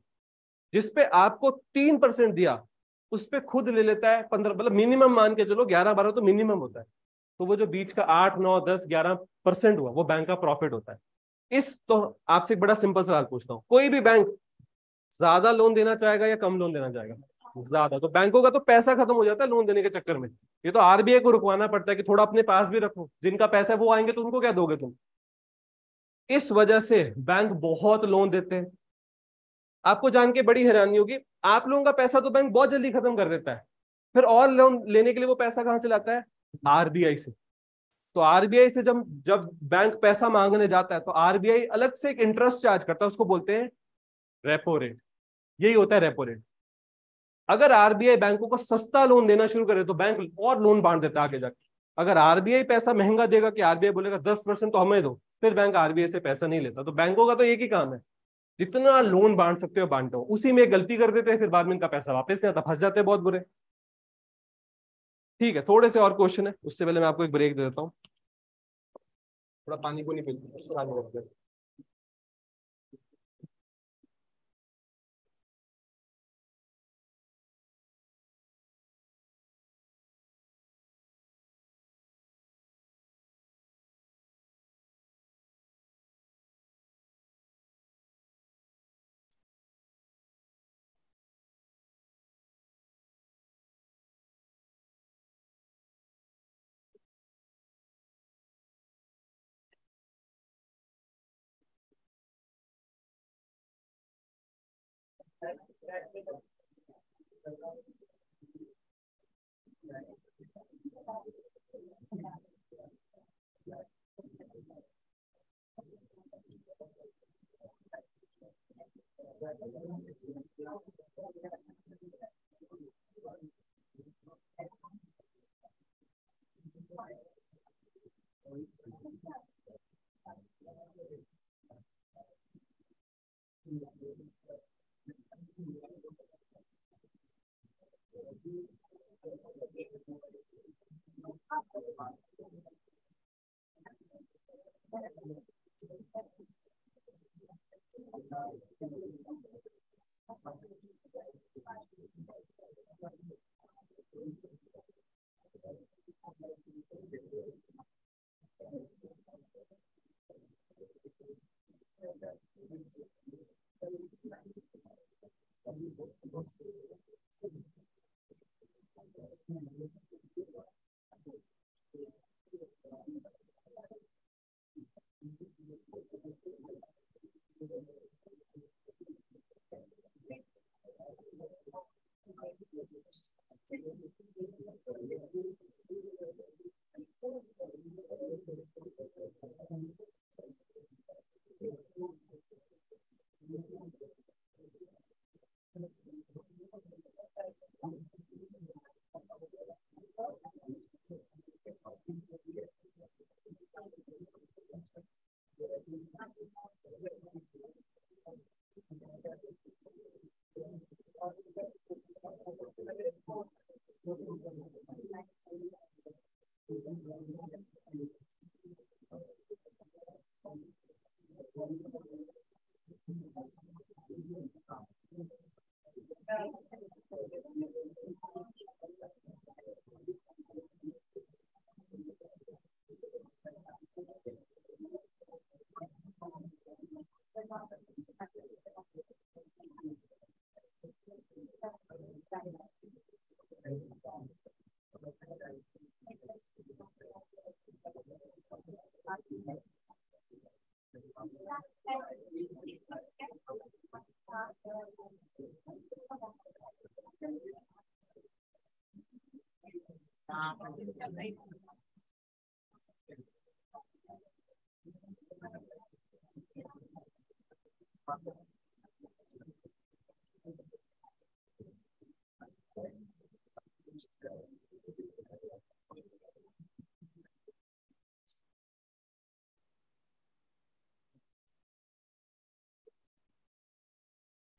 जिसपे आपको 3% दिया, उस पे खुद ले लेता है 15, मतलब मिनिमम मान के चलो 11 12 तो मिनिमम होता है। तो वो जो बीच का 8 9 10 11% हुआ, वो बैंक का प्रॉफिट होता है। तो आपसे एक बड़ा सिंपल सवाल पूछता हूँ, कोई भी बैंक ज्यादा लोन देना चाहेगा या कम लोन देना चाहेगा? ज्यादा। तो बैंकों का तो पैसा खत्म हो जाता है लोन देने के चक्कर में। ये तो आरबीआई को रुकवाना पड़ता है कि थोड़ा अपने पास भी रखो, जिनका पैसा है वो आएंगे तो उनको क्या दोगे तुम? इस वजह से बैंक बहुत लोन देते हैं। आपको जान के बड़ी हैरानी होगी, आप लोगों का पैसा तो बैंक बहुत जल्दी खत्म कर देता है, फिर और लोन लेने के लिए वो पैसा कहां से लाता है? आरबीआई से। तो आरबीआई से जब जब बैंक पैसा मांगने जाता है तो आरबीआई अलग से एक इंटरेस्ट चार्ज करता है, उसको बोलते हैं रेपो रेट। यही होता है रेपो रेट। अगर आरबीआई बैंकों को सस्ता लोन देना शुरू करे तो बैंक और लोन बांट देता है आगे जाके। अगर आरबीआई पैसा महंगा देगा कि आरबीआई बोलेगा 10% तो हमें दो, फिर बैंक आरबीआई से पैसा नहीं लेता। तो बैंकों का तो एक ही काम है, जितना लोन बांट सकते हो बांटो। उसी में गलती कर देते हैं, फिर बाद में इनका पैसा वापस नहीं आता, फंस जाते हैं बहुत बुरे। ठीक है, थोड़े से और क्वेश्चन है, उससे पहले मैं आपको एक ब्रेक दे देता हूँ, थोड़ा पानी को नहीं पीते।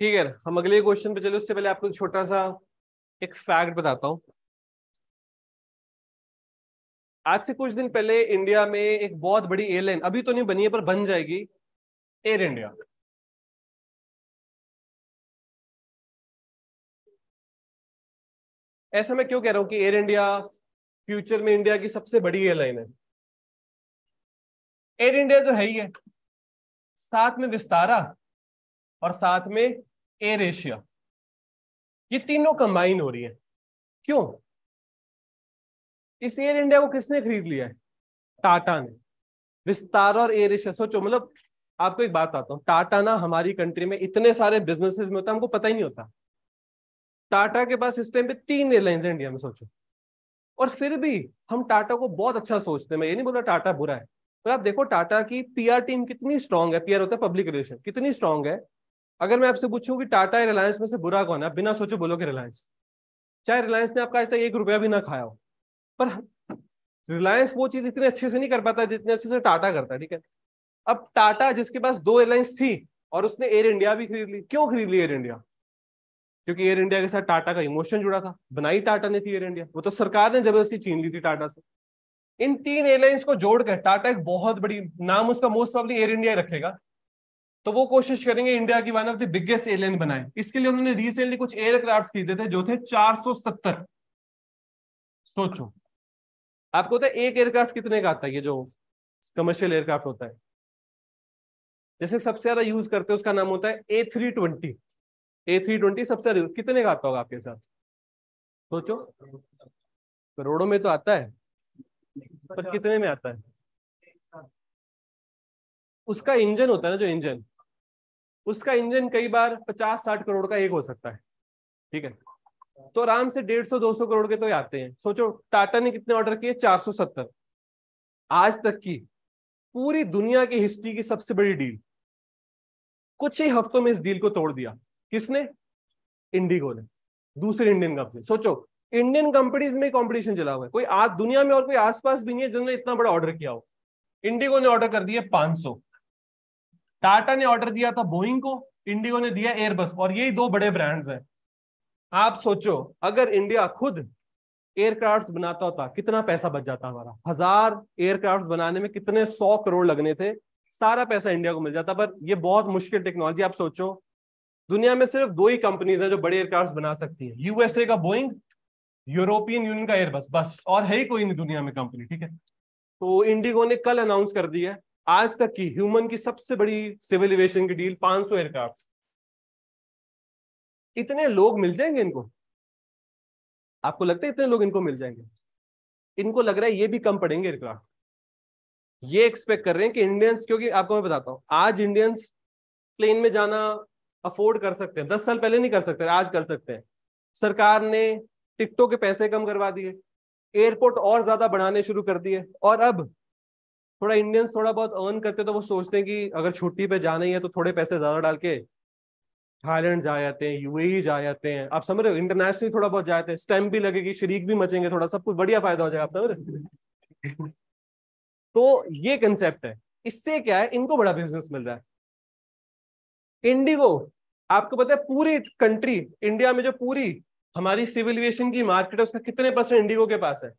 ठीक है, हम अगले क्वेश्चन पे चले, उससे पहले आपको एक छोटा सा एक फैक्ट बताता हूं। आज से कुछ दिन पहले इंडिया में एक बहुत बड़ी एयरलाइन, अभी तो नहीं बनी है पर बन जाएगी, एयर इंडिया। ऐसा मैं क्यों कह रहा हूं कि एयर इंडिया फ्यूचर में इंडिया की सबसे बड़ी एयरलाइन है? एयर इंडिया तो है ही है, साथ में विस्तारा और साथ में एयर एशिया, ये तीनों कंबाइन हो रही है। क्यों? इस एयर इंडिया को किसने खरीद लिया है? टाटा ने। विस्तारा और एयर एशिया, सोचो मतलब आपको एक बात आता हूँ, टाटा ना हमारी कंट्री में इतने सारे बिजनेसेस में होता है, हमको पता ही नहीं होता। टाटा के पास इस टाइम पे 3 एयरलाइंस है इंडिया में, सोचो। और फिर भी हम टाटा को बहुत अच्छा सोचते हैं। मैं ये नहीं बोल रहा टाटा बुरा है, पर आप देखो टाटा की पीआर टीम कितनी स्ट्रांग है। पीआर होता है पब्लिक रिलेशन, कितनी स्ट्रांग है। अगर मैं आपसे पूछूं कि टाटा या रिलायंस में से बुरा कौन है, आप बिना सोचे बोलोगे रिलायंस। चाहे रिलायंस ने आपका आज तक 1 रुपया भी ना खाया हो, पर रिलायंस वो चीज इतने अच्छे से नहीं कर पाता जितने अच्छे से टाटा करता है, ठीक है। अब टाटा जिसके पास 2 एयरलाइंस थी और उसने एयर इंडिया भी खरीद ली। क्यों खरीद ली एयर इंडिया? क्योंकि एयर इंडिया के साथ टाटा का इमोशन जुड़ा था। बनाई टाटा ने थी एयर इंडिया, वो तो सरकार ने जबरदस्ती छीन ली थी टाटा से। इन 3 एयरलाइंस को जोड़कर टाटा एक बहुत बड़ी नाम उसका मोस्ट प्रॉब्ली एयर इंडिया रखेगा। तो वो कोशिश करेंगे इंडिया की one of the biggest airline बनाए। इसके लिए उन्होंने रिसेंटली कुछ एयरक्राफ्ट खरीदे थे जो थे 470। सोचो, आपको पता है एक एयरक्राफ्ट कितने का आता है? ये जो कमर्शियल एयरक्राफ्ट होता है, जैसे सबसे ज्यादा यूज करते हैं, उसका नाम होता है A320। A320 सबसे ज्यादा कितने का आता होगा आपके साथ? सोचो, करोड़ों में तो आता है, पर कितने में आता है? उसका इंजन होता है ना, जो इंजन, उसका इंजन कई बार 50-60 करोड़ का एक हो सकता है, ठीक है। तो आराम से 150-200 करोड़ के तो आते हैं। सोचो टाटा ने कितने ऑर्डर किए? 470। आज तक की पूरी दुनिया की हिस्ट्री की सबसे बड़ी डील। कुछ ही हफ्तों में इस डील को तोड़ दिया। किसने? इंडिगो ने, दूसरी इंडियन कंपनी। सोचो, इंडियन कंपनीज में कंपटीशन चला हुआ है। कोई आज दुनिया में और कोई आसपास भी नहीं है जिन्होंने इतना बड़ा ऑर्डर किया हो। इंडिगो ने ऑर्डर कर दिया 500, टाटा ने ऑर्डर दिया था बोइंग को, इंडिगो ने दिया एयरबस, और यही 2 बड़े ब्रांड्स हैं। आप सोचो अगर इंडिया खुद एयरक्राफ्ट बनाता होता कितना पैसा बच जाता हमारा। 1000 एयरक्राफ्ट बनाने में कितने 100 करोड़ लगने थे, सारा पैसा इंडिया को मिल जाता। पर ये बहुत मुश्किल टेक्नोलॉजी। आप सोचो दुनिया में सिर्फ 2 ही कंपनीज हैं जो बड़े एयरक्राफ्ट बना सकती है, यूएसए का बोइंग, यूरोपियन यूनियन का एयरबस, बस। और है ही कोई नहीं दुनिया में कंपनी, ठीक है। तो इंडिगो ने कल अनाउंस कर दिया है आज तक की ह्यूमन की सबसे बड़ी सिविल एविएशन की डील, 500 एयरक्राफ्ट। इतने लोग मिल जाएंगे इनको? आपको लगता है इतने लोग इनको मिल जाएंगे? इनको लग रहा है ये भी कम पड़ेंगे एयरक्राफ्ट। ये एक्सपेक्ट कर रहे हैं कि इंडियंस, क्योंकि आपको मैं बताता हूं, आज इंडियंस प्लेन में जाना अफोर्ड कर सकते हैं, 10 साल पहले नहीं कर सकते, आज कर सकते हैं। सरकार ने टिकटों के पैसे कम करवा दिए, एयरपोर्ट और ज्यादा बढ़ाने शुरू कर दिए, और अब थोड़ा इंडियंस थोड़ा बहुत अर्न करते तो वो सोचते हैं कि अगर छुट्टी पे जाना ही है तो थोड़े पैसे ज्यादा डाल के थाईलैंड जा जाते हैं, यूएई जा जाते हैं। आप समझ रहे हो, इंटरनेशनली थोड़ा बहुत जाते हैं, स्टैम्प भी लगेगी, शरीक भी मचेंगे, थोड़ा सब कुछ बढ़िया फायदा हो जाएगा। आप समझ रहे हो? तो ये कंसेप्ट है। इससे क्या है, इनको बड़ा बिजनेस मिल रहा है। इंडिगो, आपको पता है पूरी कंट्री इंडिया में जो पूरी हमारी सिविल एविएशन की मार्केट है उसका कितने परसेंट इंडिगो के पास है?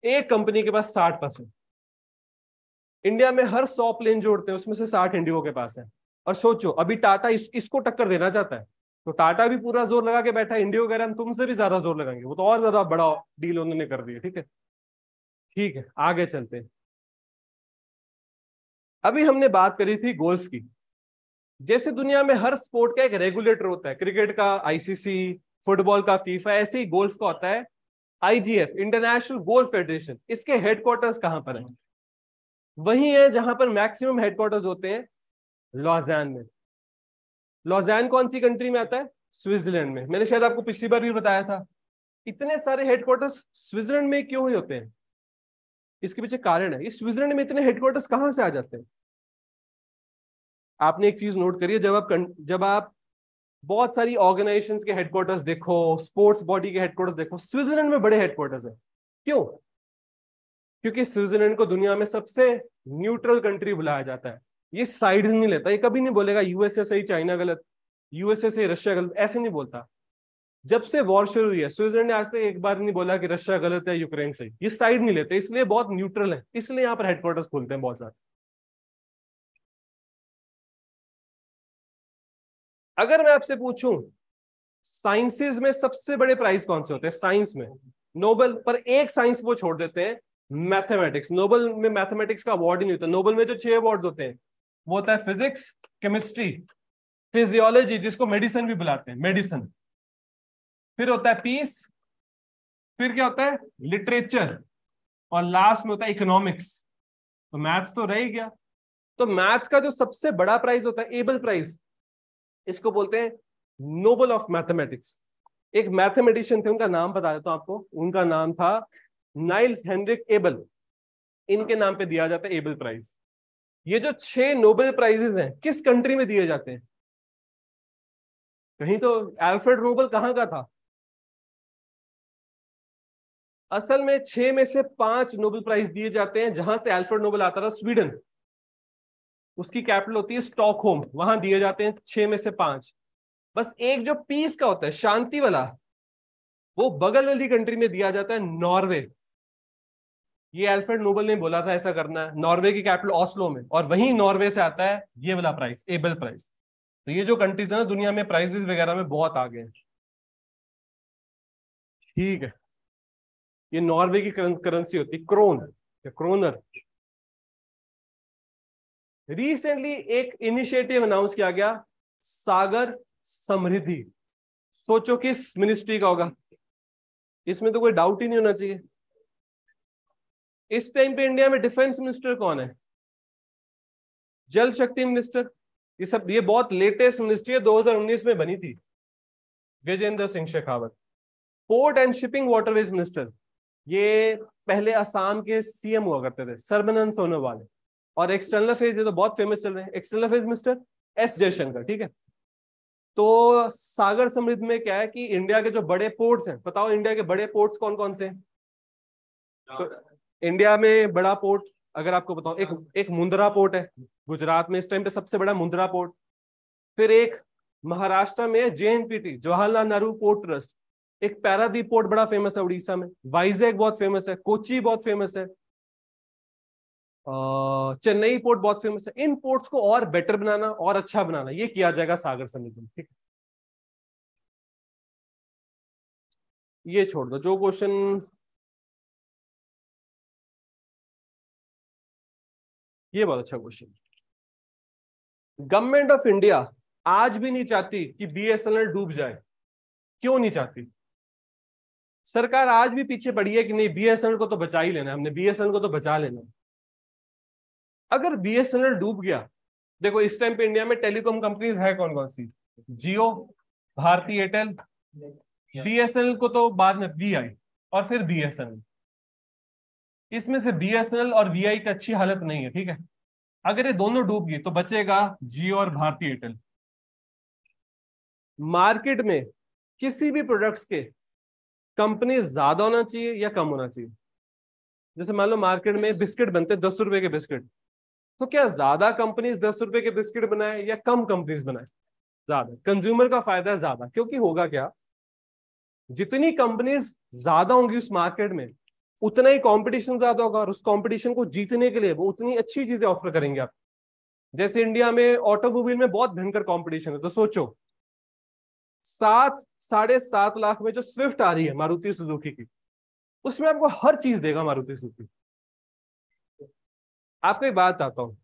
एक कंपनी के पास 60%। इंडिया में हर 100 प्लेन जोड़ते हैं उसमें से 60 इंडिगो के पास है। और सोचो अभी टाटा इसको टक्कर देना चाहता है, तो टाटा भी पूरा जोर लगा के बैठा है। इंडिगो कह रहा है हम तुमसे भी ज्यादा जोर लगाएंगे, वो तो और ज्यादा बड़ा डील उन्होंने कर दिया, ठीक है। ठीक है, आगे चलते हैं। अभी हमने बात करी थी गोल्फ की। जैसे दुनिया में हर स्पोर्ट का एक रेगुलेटर होता है, क्रिकेट का आईसीसी, फुटबॉल का फीफा, ऐसे ही गोल्फ का होता है आईजीएफ, इंटरनेशनल गोल्फ फेडरेशन। इसके हेडक्वार्टर्स कहां पर है? वही है जहां पर मैक्सिमम हेडक्वार्टर्स होते हैं, लॉज़ान में। लॉज़ान कौन सी कंट्री में आता है? स्विट्जरलैंड में। मैंने शायद आपको पिछली बार भी बताया था। इतने सारे हेडक्वार्टर्स स्विट्जरलैंड में क्यों ही होते हैं? इसके पीछे कारण है, ये स्विट्जरलैंड में इतने हेडक्वार्टर्स कहां से आ जाते हैं? आपने एक चीज नोट करिए, जब आप बहुत सारी ऑर्गेनाइजेशंस के हेडक्वार्टर्स देखो, स्पोर्ट्स बॉडी के हेडक्वार्टर्स देखो, स्विट्जरलैंड में बड़े हेडक्वार्टर्स है। क्यों? क्योंकि स्विट्जरलैंड को दुनिया में सबसे न्यूट्रल कंट्री बुलाया जाता है। ये साइड नहीं लेता, ये कभी नहीं बोलेगा यूएसए सही चाइना गलत, यूएसए से रशिया गलत, ऐसे नहीं बोलता। जब से वॉर शुरू हुई है स्विट्जरलैंड ने आज तक एक बार नहीं बोला कि रशिया गलत है यूक्रेन सही। ये साइड नहीं लेते, इसलिए बहुत न्यूट्रल है, इसलिए यहाँ पर हेडक्वार्टर्स खोलते हैं बहुत सारे। अगर मैं आपसे पूछूं साइंसेज में सबसे बड़े प्राइज कौन से होते हैं साइंस में? नोबेल। पर एक साइंस वो छोड़ देते हैं, मैथमेटिक्स। नोबेल में मैथमेटिक्स का अवार्ड ही नहीं होता। नोबेल में जो 6 अवार्ड होते हैं वो होता है फिजिक्स, केमिस्ट्री, फिजियोलॉजी, जिसको मेडिसिन भी बुलाते हैं, मेडिसिन, फिर होता है पीस, फिर क्या होता है लिटरेचर, और लास्ट में होता है इकोनॉमिक्स। तो मैथ्स तो रह ही गया। तो मैथ्स का जो सबसे बड़ा प्राइज होता है एबल प्राइज, इसको बोलते हैं नोबल ऑफ मैथमेटिक्स। एक मैथमेटिशियन थे, उनका नाम बता देता हूं आपको, उनका नाम था नाइल्स हेनरिक एबल। इनके नाम पे दिया जाता है एबल प्राइज। ये जो 6 नोबेल प्राइजेस हैं किस कंट्री में दिए जाते हैं? कहीं तो अल्फ्रेड नोबेल कहां का था? असल में 6 में से 5 नोबेल प्राइज दिए जाते हैं। जहां से अल्फ्रेड नोबेल आता था, स्वीडन, उसकी कैपिटल होती है स्टॉकहोम, वहां दिए जाते हैं 6 में से 5। बस एक जो पीस का होता है, शांति वाला, वो बगल वाली कंट्री में दिया जाता है, नॉर्वे। ये अल्फ्रेड नोबेल ने बोला था ऐसा करना है, नॉर्वे की कैपिटल ऑस्लो में, और वहीं नॉर्वे से आता है ये वाला प्राइस, एबल प्राइस। तो ये जो कंट्रीज है ना दुनिया में प्राइजेस वगैरह में बहुत आगे हैं। ठीक है, ये नॉर्वे की करेंसी होती है क्रोन या क्रोनर। रिसेंटली एक इनिशिएटिव अनाउंस किया गया, सागर समृद्धि। सोचो किस मिनिस्ट्री का होगा, इसमें तो कोई डाउट ही नहीं होना चाहिए। इस टाइम पे इंडिया में डिफेंस मिनिस्टर कौन है? जल शक्ति मिनिस्टर। ये बहुत लेटेस्ट मिनिस्ट्री है, 2019 में बनी थी, Gajendra Singh Shekhawat. Port and shipping waterways minister, ये पहले असम के सीएम हुआ करते थे, सर्बानंद सोनोवाल। और एक्सटर्नल अफेयर्स, ये तो बहुत फेमस चल रहे हैं, external affairs minister S Jaishankar. ठीक है, तो सागर समृद्धि में क्या है कि इंडिया के जो बड़े पोर्ट्स हैं, बताओ इंडिया के बड़े पोर्ट्स कौन कौन से हैं? तो इंडिया में बड़ा पोर्ट अगर आपको बताओ, एक मुंद्रा पोर्ट है गुजरात में, इस टाइम पे सबसे बड़ा मुंद्रा पोर्ट। फिर एक महाराष्ट्र में JNPT, Jawaharlal Nehru port trust. एक पैरादीप पोर्ट बड़ा फेमस है उड़ीसा में, वाइजैक बहुत फेमस है, कोची बहुत फेमस है, चेन्नई पोर्ट बहुत फेमस है। इन पोर्ट्स को और बेटर बनाना और अच्छा बनाना, ये किया जाएगा सागर समिति में। ठीक है, ये छोड़ दो जो क्वेश्चन, ये बहुत अच्छा क्वेश्चन। गवर्नमेंट ऑफ इंडिया आज भी नहीं चाहती कि बीएसएनएल डूब जाए। क्यों नहीं चाहती? सरकार आज भी पीछे पड़ी है कि नहीं, बीएसएनएल को तो बचा ही लेना है, हमने बीएसएनएल को तो बचा लेना है। अगर बीएसएनएल डूब गया, देखो इस टाइम पे इंडिया में टेलीकॉम कंपनीज है कौन कौन सी? जियो, भारती एयरटेल, बीएसएनएल को तो बाद में वीआई, और फिर बीएसएनएल। इसमें से बीएसएनएल और वीआई की अच्छी हालत नहीं है। ठीक है, अगर ये दोनों डूब गई तो बचेगा जियो और भारती एयरटेल। मार्केट में किसी भी प्रोडक्ट्स के कंपनी ज्यादा होना चाहिए या कम होना चाहिए? जैसे मान लो मार्केट में बिस्किट बनते 10 रुपए के बिस्किट, तो क्या ज्यादा कंपनीज 10 रुपए के बिस्किट बनाए या कम कंपनीज बनाए? ज्यादा। कंज्यूमर का फायदा है ज्यादा, क्योंकि होगा क्या, जितनी कंपनीज ज्यादा होंगी उस मार्केट में, उतना ही कंपटीशन ज्यादा होगा, और उस कंपटीशन को जीतने के लिए वो उतनी अच्छी चीजें ऑफर करेंगे आप। जैसे इंडिया में ऑटोमोबाइल में बहुत भयंकर कंपटीशन है, तो सोचो 7-7.5 लाख में जो स्विफ्ट आ रही है मारुति सुजुकी की, उसमें आपको हर चीज देगा मारुति सुजुकी। आपको एक बात आता हूं,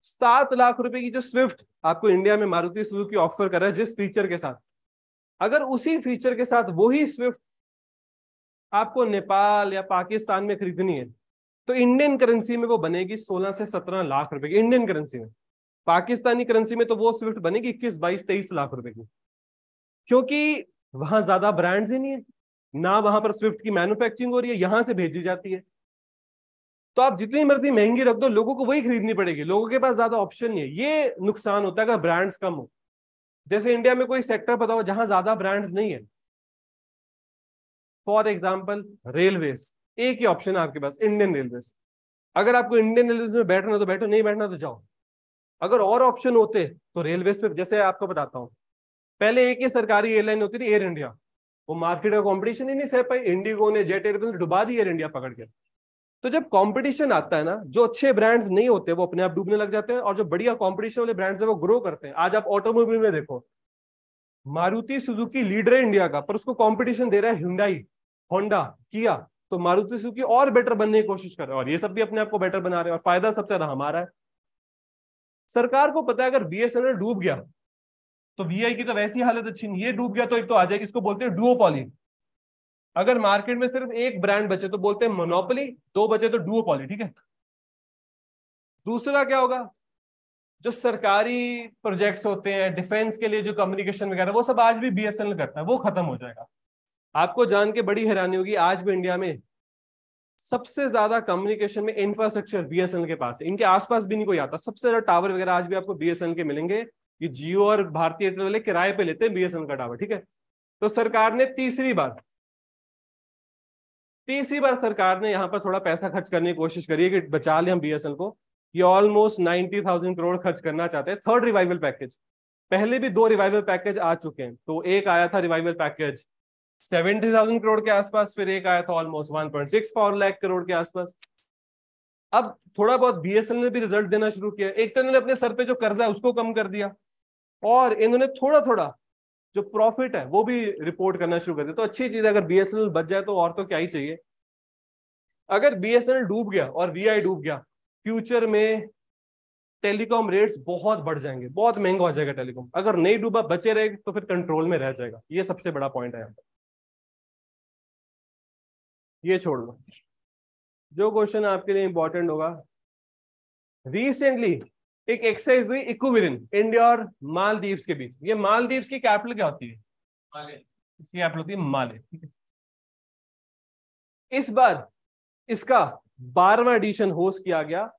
7 लाख रुपए की जो स्विफ्ट आपको इंडिया में मारुति सुजुकी ऑफर कर रहा है जिस फीचर के साथ, अगर उसी फीचर के साथ वही स्विफ्ट आपको नेपाल या पाकिस्तान में खरीदनी है, तो इंडियन करेंसी में वो बनेगी 16 से 17 लाख रुपए की, इंडियन करेंसी में। पाकिस्तानी करेंसी में तो वो स्विफ्ट बनेगी 21, 22, 23 लाख रुपए की, क्योंकि वहां ज्यादा ब्रांड्स ही नहीं है ना, वहां पर स्विफ्ट की मैन्युफैक्चरिंग हो रही है, यहां से भेजी जाती है। तो आप जितनी मर्जी महंगी रख दो, लोगों को वही खरीदनी पड़ेगी, लोगों के पास ज्यादा ऑप्शन नहीं है। ये नुकसान होता है अगर ब्रांड्स कम हो। जैसे इंडिया में कोई सेक्टर बताओ जहां ज्यादा ब्रांड्स नहीं है, फॉर एग्जाम्पल रेलवेज, एक ही ऑप्शन है आपके पास, इंडियन रेलवेज। अगर आपको इंडियन रेलवेज में बैठना तो बैठो, नहीं बैठना तो जाओ। अगर और ऑप्शन होते तो रेलवेज पे, जैसे आपको बताता हूँ, पहले एक ही सरकारी एयरलाइन होती थी एयर इंडिया, वो मार्केट का कंपटीशन ही नहीं सह पाई, इंडिगो ने, जेट एयरवेज ने डुबा दी एयर इंडिया पकड़ के। तो जब कंपटीशन आता है ना, जो अच्छे ब्रांड्स नहीं होते वो अपने आप डूबने लग जाते हैं, और जो बढ़िया कंपटीशन वाले ब्रांड्स है वो ग्रो करते हैं। आज आप ऑटोमोबाइल में देखो, मारुति सुजुकी लीडर है इंडिया का, पर उसको कंपटीशन दे रहा है hyundai, होंडा, किया। तो मारुति सुजुकी और बेटर बनने की कोशिश कर रहा है, और ये सब भी अपने आप को बेटर बना रहे हैं, और फायदा सबसे ज्यादा हमारा है। सरकार को पता है अगर बीएसएनएल डूब गया तो वीआई की तो वैसी हालत अच्छी नहीं, ये डूब गया तो एक तो आ जाएगी, इसको बोलते हैं डुओपॉली। अगर मार्केट में सिर्फ एक ब्रांड बचे तो बोलते हैं मोनोपोली, दो बचे तो डुओपॉली। ठीक है, दूसरा क्या होगा, जो सरकारी प्रोजेक्ट्स होते हैं डिफेंस के लिए, जो कम्युनिकेशन वगैरह, वो सब आज भी बीएसएनएल करता है, वो खत्म हो जाएगा। आपको जान के बड़ी हैरानी होगी, आज भी इंडिया में सबसे ज्यादा कम्युनिकेशन में इंफ्रास्ट्रक्चर बीएसएनएल के पास है, इनके आसपास भी नहीं कोई आता। सबसे ज्यादा टावर वगैरह आज भी आपको बीएसएनएल के मिलेंगे। ये जियो और भारतीय एयरटेल वाले किराए पे लेते हैं बीएसएनएल का टावर, ठीक है। तो सरकार ने तीसरी बार सरकार ने यहाँ पर थोड़ा पैसा खर्च करने की कोशिश करी है कि बचा ले हम बीएसएनएल को। ये ऑलमोस्ट 90,000 करोड़ खर्च करना चाहते हैं, थर्ड रिवाइवल पैकेज। पहले भी 2 रिवाइवल पैकेज आ चुके हैं, तो एक आया था रिवाइवल पैकेज 70,000 करोड़ के आसपास, फिर एक आया था ऑलमोस्ट 1.64 लाख करोड़ के आसपास। अब थोड़ा बहुत बीएसएनएल ने भी रिजल्ट देना शुरू किया। एक तो इन्होंने अपने सर पे जो कर्जा है उसको कम कर दिया, और इन्होंने थोड़ा थोड़ा जो प्रॉफिट है वो भी रिपोर्ट करना शुरू कर दिया। तो अच्छी चीज है, अगर बीएसएनएल बच जाए तो और तो क्या ही चाहिए। अगर बीएसएनएल डूब गया और वीआई डूब गया, फ्यूचर में टेलीकॉम रेट्स बहुत बढ़ जाएंगे, बहुत महंगा हो जाएगा टेलीकॉम। अगर नहीं डूबा, बचे रहे, तो फिर कंट्रोल में रह जाएगा। ये सबसे बड़ा पॉइंट है यहाँ पर। ये छोड़ दो, जो क्वेश्चन आपके लिए इंपॉर्टेंट होगा। रिसेंटली एक एक्सरसाइज हुई इक्विलिब्रियम इंडिया और मालदीव्स के बीच। ये मालदीव्स की कैपिटल क्या होती है? माले। इसकी कैपिटल होती है माले, ठीक है। इस बार इसका 12वां एडिशन होस्ट किया गया,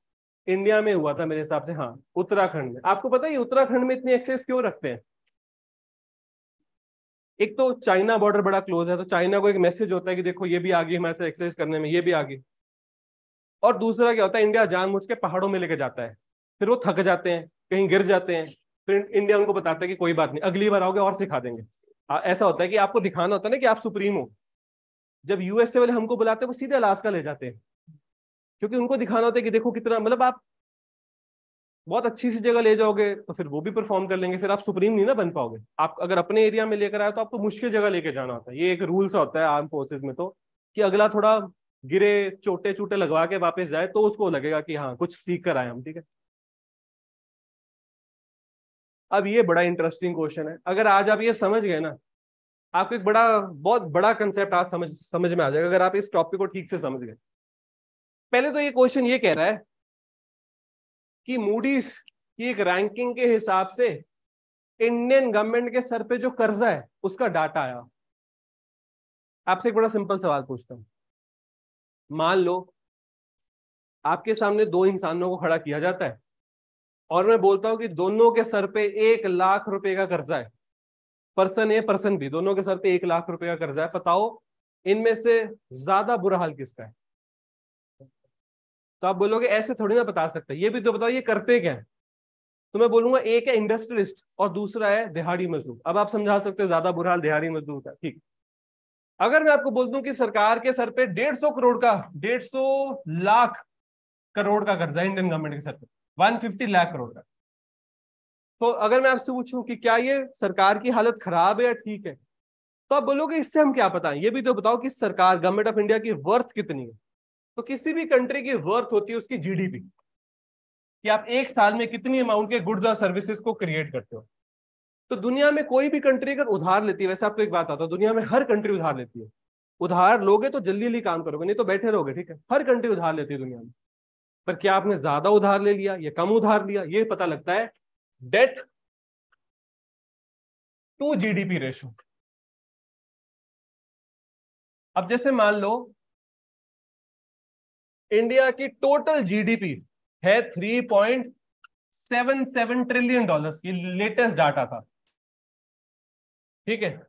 इंडिया में हुआ था मेरे हिसाब से, हाँ उत्तराखंड में। आपको पता है ये उत्तराखंड में इतनी एक्सेस क्यों रखते हैं? एक तो चाइना बॉर्डर बड़ा क्लोज है, तो चाइना को एक मैसेज होता है कि देखो ये भी आ गई हमारे से एक्सेस करने में, ये भी आ गई। और दूसरा क्या होता है, इंडिया जानबूझ के पहाड़ों में लेके जाता है, फिर वो थक जाते हैं, कहीं गिर जाते हैं, फिर इंडिया उनको बताता है कि कोई बात नहीं, अगली बार आओगे और सिखा देंगे। ऐसा होता है कि आपको दिखाना होता है ना कि आप सुप्रीम हो। जब यूएसए वाले हमको बुलाते हैं, वो सीधे अलास्का ले जाते हैं, क्योंकि उनको दिखाना होता है कि देखो कितना, मतलब आप बहुत अच्छी सी जगह ले जाओगे तो फिर वो भी परफॉर्म कर लेंगे, फिर आप सुप्रीम नहीं ना बन पाओगे। आप अगर अपने एरिया में लेकर आए तो आपको मुश्किल जगह लेके जाना होता है। ये एक रूल सा होता है आर्म फोर्सेज में, तो कि अगला थोड़ा गिरे, चोटे चूटे लगवा के वापस जाए तो उसको लगेगा कि हाँ कुछ सीख कर आए हम, ठीक है। अब ये बड़ा इंटरेस्टिंग क्वेश्चन है, अगर आज आप ये समझ गए ना, आपको एक बहुत बड़ा कंसेप्ट आज समझ में आ जाएगा, अगर आप इस टॉपिक को ठीक से समझ गए। पहले तो ये क्वेश्चन ये कह रहा है कि मूडीज की एक रैंकिंग के हिसाब से इंडियन गवर्नमेंट के सर पे जो कर्जा है उसका डाटा आया। आपसे एक बड़ा सिंपल सवाल पूछता हूं, मान लो आपके सामने 2 इंसानों को खड़ा किया जाता है, और मैं बोलता हूं कि दोनों के सर पे 1 लाख रुपए का कर्जा है। पर्सन ए पर्सन बी, दोनों के सर पे 1 लाख रुपए का कर्जा है। बताओ इनमें से ज्यादा बुरा हाल किसका है? तो आप बोलोगे ऐसे थोड़ी ना बता सकते, ये भी तो बताओ ये करते क्या है। तो मैं बोलूंगा एक है इंडस्ट्रियलिस्ट और दूसरा है दिहाड़ी मजदूर। अब आप समझा सकते हो ज्यादा बुरा हाल दिहाड़ी मजदूर का, ठीक। अगर मैं आपको बोल दूं कि सरकार के सर पे 150 करोड़ का, 150 लाख करोड़ का कर्जा है इंडियन गवर्नमेंट के सर पे, 150 लाख करोड़ का, तो अगर मैं आपसे पूछूं कि क्या ये सरकार की हालत खराब है या ठीक है, तो आप बोलोगे इससे हम क्या पता है, ये भी तो बताओ कि सरकार गवर्नमेंट ऑफ इंडिया की वर्थ कितनी है। तो किसी भी कंट्री की वर्थ होती है उसकी जीडीपी, कि आप एक साल में कितनी अमाउंट के गुड्स और सर्विसेज को क्रिएट करते हो। तो दुनिया में कोई भी कंट्री अगर उधार लेती है, वैसे आपको एक बात आता है, दुनिया में हर कंट्री उधार लेती है। उधार लोगे तो जल्दी जल्दी काम करोगे, नहीं तो बैठे रहोगे, ठीक है। हर कंट्री उधार लेती है दुनिया में, पर क्या आपने ज्यादा उधार ले लिया या कम उधार लिया, ये पता लगता है डेट टू जीडीपी रेशो। अब जैसे मान लो इंडिया की टोटल जीडीपी है 3.77 ट्रिलियन डॉलर्स की, लेटेस्ट डाटा था, ठीक है।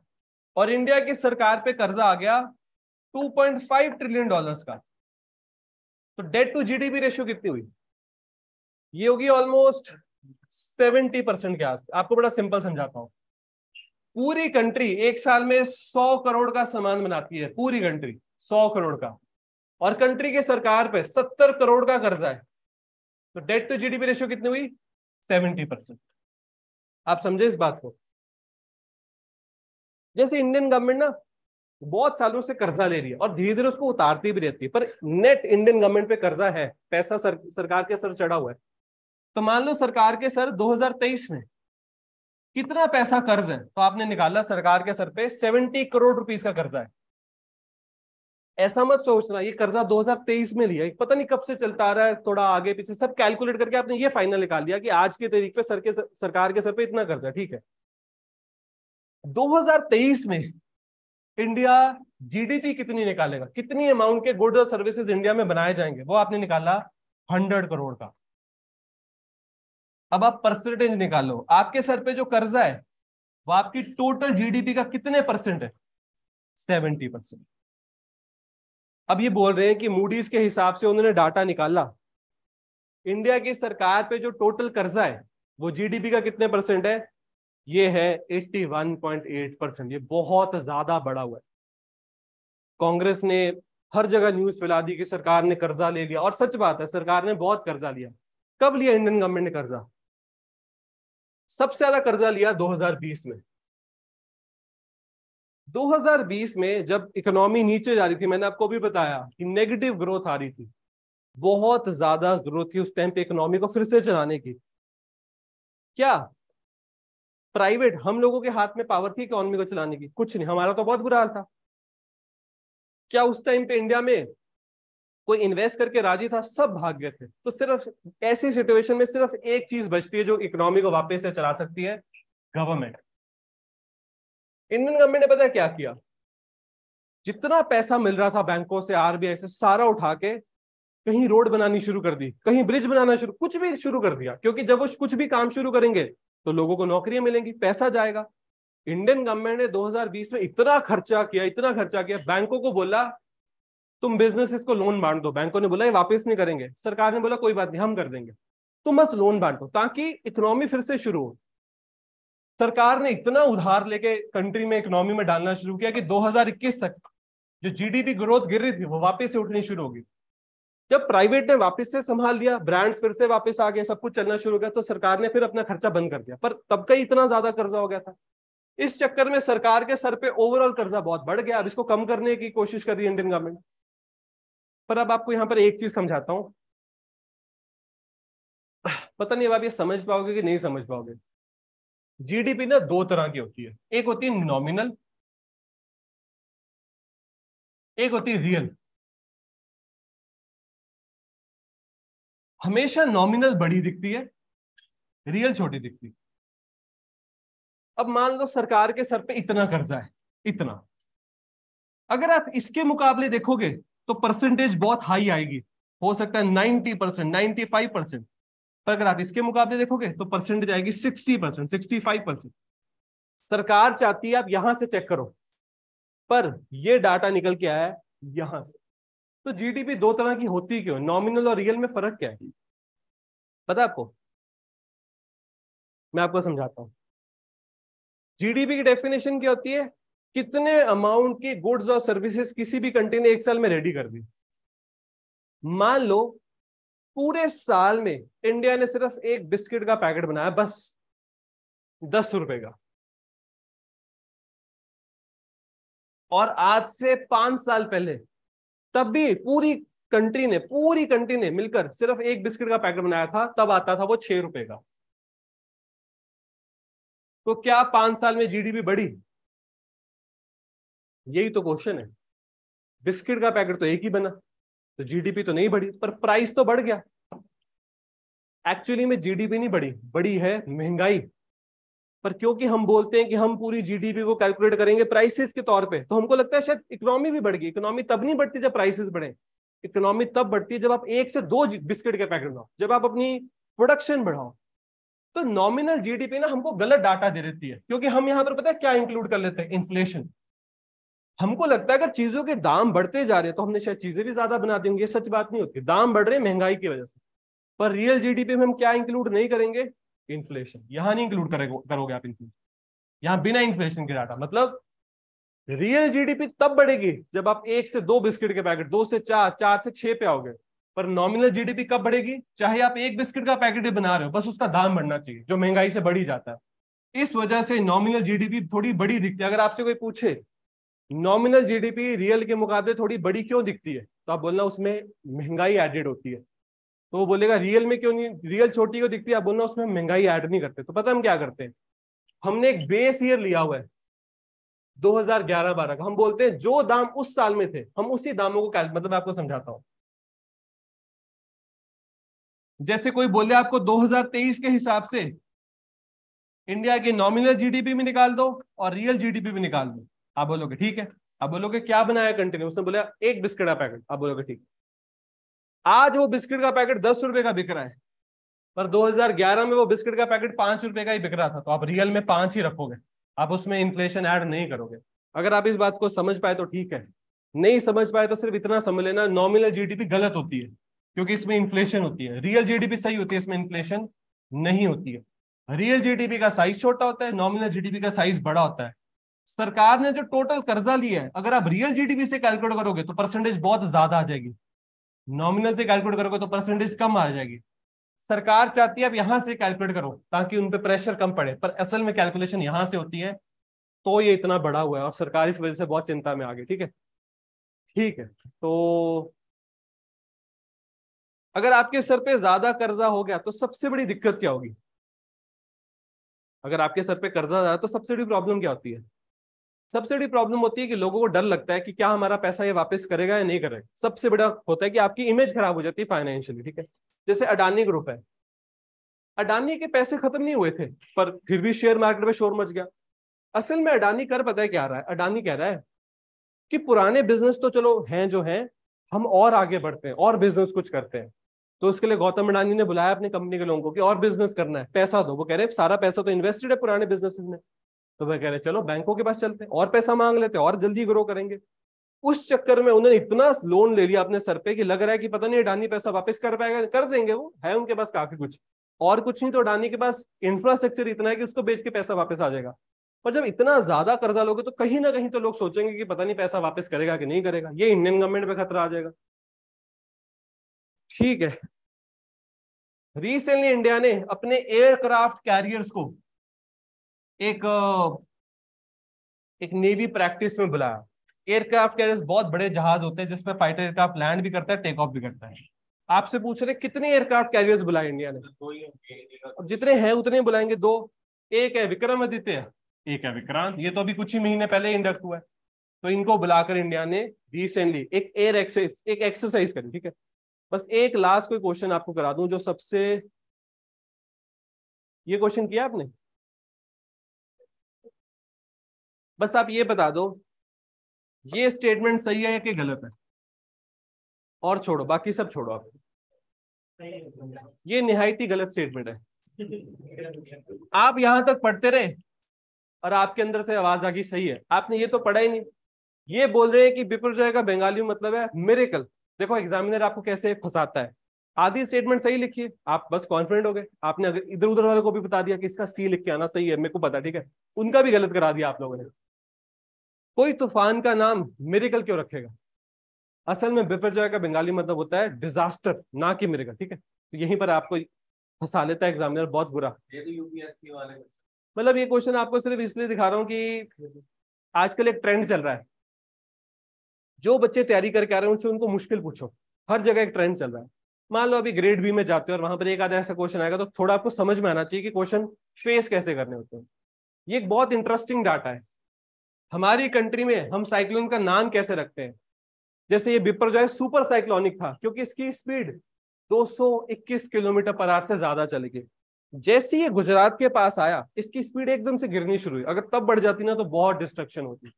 और इंडिया की सरकार पे कर्जा आ गया 2.5 ट्रिलियन डॉलर्स का, तो डेट टू जीडीपी रेशियो कितनी हुई? ये होगी ऑलमोस्ट 70% के आसपास। आपको बड़ा सिंपल समझाता हूं, पूरी कंट्री एक साल में 100 करोड़ का सामान बनाती है, पूरी कंट्री 100 करोड़ का, और कंट्री के सरकार पे 70 करोड़ का कर्जा है, तो डेट टू जीडीपी रेशियो कितनी हुई? 70%। आप समझे इस बात को? जैसे इंडियन गवर्नमेंट ना बहुत सालों से कर्जा ले रही है और धीरे धीरे उसको उतारती भी रहती है, पर नेट इंडियन गवर्नमेंट पे कर्जा है, पैसा सरकार के सर चढ़ा हुआ है। तो मान लो सरकार के सर 2023 में कितना पैसा कर्ज है, तो आपने निकाला सरकार के सर पे 70 करोड़ रुपीस का कर्जा है। ऐसा मत सोचना ये कर्जा 2023 में लिया, पता नहीं कब से चलता आ रहा है, थोड़ा आगे पीछे सब कैलकुलेट करके आपने ये फाइनल निकाल लिया कि आज के तारीख पे सरकार के सर पे इतना कर्जा। ठीक है, 2023 में इंडिया जीडीपी कितनी निकालेगा, कितनी अमाउंट के गुड्स और सर्विसेज इंडिया में बनाए जाएंगे, वो आपने निकाला 100 करोड़ का। अब आप परसेंटेज निकालो, आपके सर पे जो कर्जा है वो आपकी टोटल जीडीपी का कितने परसेंट है, 70%। अब ये बोल रहे हैं कि मूडीज के हिसाब से उन्होंने डाटा निकाला, इंडिया की सरकार पे जो टोटल कर्जा है वो जीडीपी का कितने परसेंट है, ये है 81.8%। ये बहुत ज्यादा बढ़ा हुआ है। कांग्रेस ने हर जगह न्यूज फैला दी कि सरकार ने कर्जा ले लिया, और सच बात है सरकार ने बहुत कर्जा लिया। कब लिया इंडियन गवर्नमेंट ने कर्जा, सबसे ज्यादा कर्जा लिया 2020 में। 2020 में जब इकोनॉमी नीचे जा रही थी, मैंने आपको भी बताया कि नेगेटिव ग्रोथ आ रही थी, बहुत ज्यादा जरूरत थी उस टाइम पे इकोनॉमी को फिर से चलाने की। क्या प्राइवेट हम लोगों के हाथ में पावर थी इकोनॉमी को चलाने की, कुछ नहीं, हमारा तो बहुत बुरा हाल था। क्या उस टाइम पे इंडिया में कोई इन्वेस्ट करके राजी था, सब भाग गए थे। तो सिर्फ ऐसी सिचुएशन में सिर्फ एक चीज बचती है जो इकोनॉमी को वापस से चला सकती है, गवर्नमेंट। इंडियन गवर्नमेंट ने पता है क्या किया, जितना पैसा मिल रहा था बैंकों से, आरबीआई से, सारा उठा के कहीं रोड बनानी शुरू कर दी, कहीं ब्रिज बनाना शुरू, कुछ भी शुरू कर दिया, क्योंकि जब वो कुछ भी काम शुरू करेंगे तो लोगों को नौकरियां मिलेंगी, पैसा जाएगा। इंडियन गवर्नमेंट ने 2020 में इतना खर्चा किया, इतना खर्चा किया, बैंकों को बोला तुम बिजनेसेस को लोन बांट दो, बैंकों ने बोला ये वापस नहीं करेंगे, सरकार ने बोला कोई बात नहीं हम कर देंगे, तुम बस लोन बांटो ताकि इकोनॉमी फिर से शुरू हो। सरकार ने इतना उधार लेके कंट्री में इकोनॉमी में डालना शुरू किया कि 2021 तक जो जीडीपी ग्रोथ गिर रही थी वो वापस से उठनी शुरू होगी। जब प्राइवेट ने वापस से संभाल लिया, ब्रांड्स फिर से वापस आ गए, सब कुछ चलना शुरू हो गया, तो सरकार ने फिर अपना खर्चा बंद कर दिया। पर तब का इतना ज्यादा कर्जा हो गया था, इस चक्कर में सरकार के सर पे ओवरऑल कर्जा बहुत बढ़ गया। अब इसको कम करने की कोशिश कर रही है इंडियन गवर्नमेंट। पर अब आपको यहां पर एक चीज समझाता हूं, पता नहीं अब आप ये समझ पाओगे कि नहीं समझ पाओगे। जीडीपी ना दो तरह की होती है, एक होती है नॉमिनल, एक होती है रियल। हमेशा नॉमिनल बड़ी दिखती है, रियल छोटी दिखती है। अब मान लो सरकार के सर पे इतना कर्जा है, इतना, अगर आप इसके मुकाबले देखोगे तो परसेंटेज बहुत हाई आएगी, हो सकता है 90%, 95%। पर अगर आप इसके मुकाबले देखोगे तो परसेंटेज आएगी 60%, 65%। सरकार चाहती है आप यहां से चेक करो, पर ये डाटा निकल के आया है यहां से। तो जीडीपी दो तरह की होती क्यों, नॉमिनल और रियल में फर्क क्या है, पता है आपको? मैं आपको समझाता हूं। जीडीपी की डेफिनेशन क्या होती है, कितने अमाउंट की गुड्स और सर्विसेज किसी भी कंट्री ने एक साल में रेडी कर दी। मान लो पूरे साल में इंडिया ने सिर्फ एक बिस्किट का पैकेट बनाया, बस 10 रुपए का, और आज से 5 साल पहले तब भी पूरी कंट्री ने मिलकर सिर्फ एक बिस्किट का पैकेट बनाया था, तब आता था वो 6 रुपए का। तो क्या 5 साल में जीडीपी बढ़ी? यही तो क्वेश्चन है। बिस्किट का पैकेट तो एक ही बना, तो जीडीपी तो नहीं बढ़ी, पर प्राइस तो बढ़ गया। एक्चुअली में जीडीपी नहीं बढ़ी, बढ़ी है महंगाई। पर क्योंकि हम बोलते हैं कि हम पूरी जीडीपी को कैलकुलेट करेंगे प्राइसेस के तौर पे, तो हमको लगता है शायद इकोनॉमी भी बढ़ गई। इकोनॉमी तब नहीं बढ़ती जब प्राइसेस बढ़े, इकोनॉमी तब बढ़ती है जब आप 1 से 2 बिस्किट के पैकेट बनाओ, जब आप अपनी प्रोडक्शन बढ़ाओ। तो नॉमिनल जीडीपी ना हमको गलत डाटा दे देती है, क्योंकि हम यहाँ पर पता है क्या इंक्लूड कर लेते हैं, इन्फ्लेशन। हमको लगता है अगर चीजों के दाम बढ़ते जा रहे हैं तो हमने शायद चीजें भी ज्यादा बना देंगे। ये सच बात नहीं होती, दाम बढ़ रहे हैं महंगाई की वजह से। पर रियल जीडीपी में हम क्या इंक्लूड नहीं करेंगे, इन्फ्लेशन। यहां नहीं इंक्लूड करोगे आप इन्फ्लेशन, यहां बिना इन्फ्लेशन के डाटा। मतलब रियल जीडीपी तब बढ़ेगी जब आप 1 से 2 बिस्किट के पैकेट, 2 से 4, 4 से 6 पे आओगे। पर नॉमिनल जीडीपी कब बढ़ेगी, चाहे आप एक बिस्किट का पैकेट ही बना रहे हो, बस उसका दाम बढ़ना चाहिए, जो महंगाई से बढ़ ही जाता है। इस वजह से नॉमिनल जीडीपी थोड़ी बड़ी दिखती है। अगर आपसे कोई पूछे नॉमिनल जीडीपी रियल के मुकाबले थोड़ी बड़ी क्यों दिखती है, तो आप बोलना उसमें महंगाई एडेड होती है। तो वो बोलेगा रियल में क्यों नहीं, रियल छोटी क्यों दिखती है, आप बोलना उसमें महंगाई ऐड नहीं करते। तो पता हम क्या करते हैं, हमने एक बेस ईयर लिया हुआ है, 2011-12 का। हम बोलते हैं जो दाम उस साल में थे हम उसी दामों को मतलब मैं आपको समझाता हूं। जैसे कोई बोले आपको 2023 के हिसाब से इंडिया की नॉमिनल जीडीपी भी निकाल दो और रियल जीडीपी भी निकाल दो, आप बोलोगे ठीक है। आप बोलोगे क्या बनाया कंटिन्यू, उसने बोला एक बिस्किट का पैकेट, आप बोलोगे ठीक। आज वो बिस्किट का पैकेट 10 रुपए का बिक रहा है, पर 2011 में वो बिस्किट का पैकेट 5 रुपए का ही बिक रहा था, तो आप रियल में 5 ही रखोगे, आप उसमें इन्फ्लेशन ऐड नहीं करोगे। अगर आप इस बात को समझ पाए तो ठीक है, नहीं समझ पाए तो सिर्फ इतना समझ लेना नॉमिनल जीडीपी गलत होती है क्योंकि इसमें इन्फ्लेशन होती है, रियल जीडीपी सही होती है, इसमें इन्फ्लेशन नहीं होती है। रियल जीडीपी का साइज छोटा होता है, नॉमिनल जीडीपी का साइज बड़ा होता है। सरकार ने जो टोटल कर्जा लिया है अगर आप रियल जीडीपी से कैलकुलेट करोगे तो परसेंटेज बहुत ज्यादा आ जाएगी, नॉमिनल से कैलकुलेट करोगे तो परसेंटेज कम आ जाएगी। सरकार चाहती है आप यहां से कैलकुलेट करो ताकि उन पे प्रेशर कम पड़े, पर असल में कैलकुलेशन यहां से होती है, तो ये इतना बड़ा हुआ है और सरकार इस वजह से बहुत चिंता में आ गई। ठीक है, ठीक है। तो अगर आपके सर पे ज्यादा कर्जा हो गया तो सबसे बड़ी दिक्कत क्या होगी? अगर आपके सर पे कर्जा ज्यादा तो सबसे बड़ी प्रॉब्लम क्या होती है? सबसे बड़ी प्रॉब्लम होती है कि लोगों को डर लगता है कि क्या हमारा पैसा ये वापस करेगा या नहीं करेगा। सबसे बड़ा होता है कि आपकी इमेज खराब हो जाती है फाइनेंशियली। ठीक है, जैसे अडानी ग्रुप है, अडानी के पैसे खत्म नहीं हुए थे पर फिर भी शेयर मार्केट में शोर मच गया। असल में अडानी कर पता है क्या रहा है, अडानी कह रहा है कि पुराने बिजनेस तो चलो हैं जो हैं, हम और आगे बढ़ते हैं और बिजनेस कुछ करते हैं। तो उसके लिए गौतम अडानी ने बुलाया अपनी कंपनी के लोगों को कि और बिजनेस करना है, पैसा दो। वो कह रहे हैं सारा पैसा तो इन्वेस्टेड है पुराने बिजनेसेस में। तो वह कह रहे चलो बैंकों के पास चलते हैं और पैसा मांग लेते हैं और जल्दी ग्रो करेंगे। उस चक्कर में उन्होंने इतना लोन ले लिया अपने सर पे कि लग रहा है कि पता नहीं अडानी पैसा वापस कर पाएगा, कर देंगे, वो है उनके पास काफी कुछ, और कुछ नहीं तो अडानी के पास इंफ्रास्ट्रक्चर इतना है कि उसको बेच के पैसा वापस आ जाएगा। पर जब इतना ज्यादा कर्जा लोगे तो कहीं ना कहीं तो लोग सोचेंगे कि पता नहीं पैसा वापस करेगा कि नहीं करेगा, ये इंडियन गवर्नमेंट पे खतरा आ जाएगा। ठीक है, रिसेंटली इंडिया ने अपने एयरक्राफ्ट कैरियर्स को एक एक नेवी प्रैक्टिस में बुलाया। एयरक्राफ्ट कैरियर्स बहुत बड़े जहाज होते हैं जिसपे फाइटर एयरक्राफ्ट लैंड भी करता है, टेक ऑफ भी करता है। आपसे पूछ रहे कितने एयरक्राफ्ट कैरियर्स बुलाए इंडिया ने? अब जितने हैं उतने बुलाएंगे, दो। एक है विक्रमादित्य, एक है विक्रांत, ये तो अभी कुछ ही महीने पहले इंडक्ट हुआ है। तो इनको बुलाकर इंडिया ने रिसेंटली एक एक एक्सरसाइज करी। ठीक है, बस एक लास्ट कोई क्वेश्चन आपको करा दूं जो सबसे, ये क्वेश्चन किया आपने? बस आप ये बता दो ये स्टेटमेंट सही है कि गलत है, और छोड़ो बाकी सब छोड़ो आप। ये निहायत ही गलत स्टेटमेंट है। आप यहां तक पढ़ते रहे और आपके अंदर से आवाज आ गई सही है, आपने ये तो पढ़ा ही नहीं। ये बोल रहे हैं कि विपर्जय का बंगाली मतलब है मिरेकल। देखो एग्जामिनर आपको कैसे फंसाता है, आधी स्टेटमेंट सही लिखी है, आप बस कॉन्फिडेंट हो गए, आपने अगर इधर उधर वाले को भी बता दिया कि इसका सी लिख के आना सही है, मेरे को पता, ठीक है, उनका भी गलत करा दिया आप लोगों ने। कोई तूफान का नाम मिरेकल क्यों रखेगा? असल में बिपरजॉय का बंगाली मतलब होता है डिजास्टर, ना कि मिरेकल। ठीक है, तो यहीं पर आपको फंसा लेता है एग्जामिनर बहुत बुरा। ये तो यूपीएससी वाले, मतलब ये क्वेश्चन आपको सिर्फ इसलिए दिखा रहा हूँ कि आजकल एक ट्रेंड चल रहा है, जो बच्चे तैयारी करके आ रहे हैं उनसे उनको मुश्किल पूछो, हर जगह एक ट्रेंड चल रहा है। मान लो अभी ग्रेड बी में जाते हो और वहां पर एक आधा ऐसा क्वेश्चन आएगा तो थोड़ा आपको समझ में आना चाहिए कि क्वेश्चन फेस कैसे करने होते हैं। ये एक बहुत इंटरेस्टिंग डाटा है। हमारी कंट्री में हम साइक्लोन का नाम कैसे रखते हैं, जैसे ये बिपरजॉय सुपर साइक्लोनिक था क्योंकि इसकी स्पीड 221 किलोमीटर पर आवर से ज्यादा चलेगी। जैसे ये गुजरात के पास आया इसकी स्पीड एकदम से गिरनी शुरू हुई, अगर तब बढ़ जाती ना तो बहुत डिस्ट्रक्शन होती।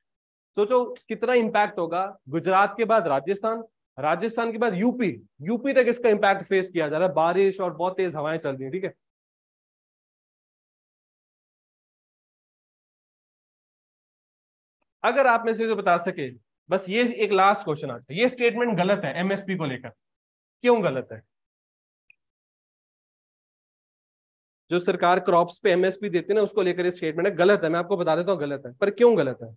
सोचो कितना इंपैक्ट होगा, गुजरात के बाद राजस्थान, राजस्थान के बाद यूपी, यूपी तक इसका इंपैक्ट फेस किया जा रहा है, बारिश और बहुत तेज हवाएं चल रही है। ठीक है, अगर आप में से जो बता सके, बस ये एक लास्ट क्वेश्चन आता है, ये स्टेटमेंट गलत है एमएसपी को लेकर, क्यों गलत है? जो सरकार क्रॉप्स पे एमएसपी देती है ना उसको लेकर ये स्टेटमेंट है, गलत है, मैं आपको बता देता हूँ गलत है, पर क्यों गलत है?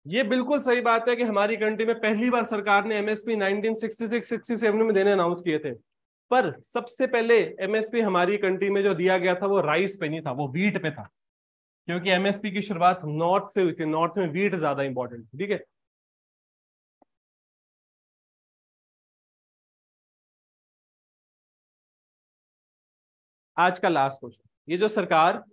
ये बिल्कुल सही बात है कि हमारी कंट्री में पहली बार सरकार ने एमएसपी 1966-67 में देने अनाउंस किए थे, पर सबसे पहले एमएसपी हमारी कंट्री में जो दिया गया था वो राइस पे नहीं था, वो व्हीट पे था, क्योंकि एमएसपी की शुरुआत नॉर्थ से हुई थी, नॉर्थ में व्हीट ज्यादा इंपॉर्टेंट। ठीक है, आज का लास्ट क्वेश्चन, ये जो सरकार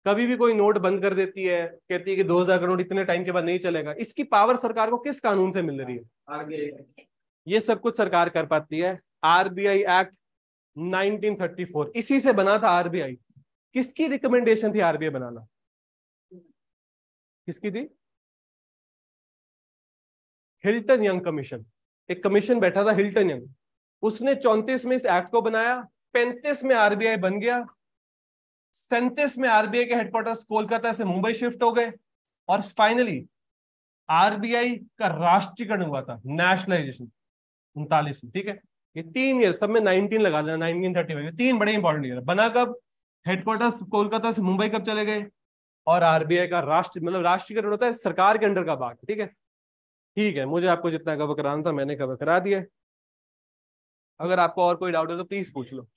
कभी भी कोई नोट बंद कर देती है, कहती है कि 2000 करोड़ इतने टाइम के बाद नहीं चलेगा, इसकी पावर सरकार को किस कानून से मिल रही है? आरबीआई। ये सब कुछ सरकार कर पाती है। आरबीआई एक्ट 1934, इसी से बना था आरबीआई। किसकी रिकमेंडेशन थी आरबीआई बनाना? किसकी थी? Hilton young commission. एक कमीशन बैठा था हिल्टन यंग, उसने 34 में इस एक्ट को बनाया, 35 में आरबीआई बन गया, 37 में आरबीआई के हेडक्वार्टर्स कोलकाता से मुंबई शिफ्ट हो गए, और फाइनली आरबीआई का राष्ट्रीयकरण हुआ था, नेशनलाइजेशन 39 में। ठीक है, ये 3 ईयर सब में 19 लगा लेना, 1935, 3 बड़े इंपॉर्टेंट ईयर। बना कब? हेडक्वार्टर्स कोलकाता से मुंबई कब चले गए, और आरबीआई का राष्ट्रीयकरण होता है सरकार के अंडर का भाग। ठीक है, ठीक है, मुझे आपको जितना कवर कराना था मैंने कवर करा दिया। अगर आपको और कोई डाउट है तो प्लीज पूछ लो।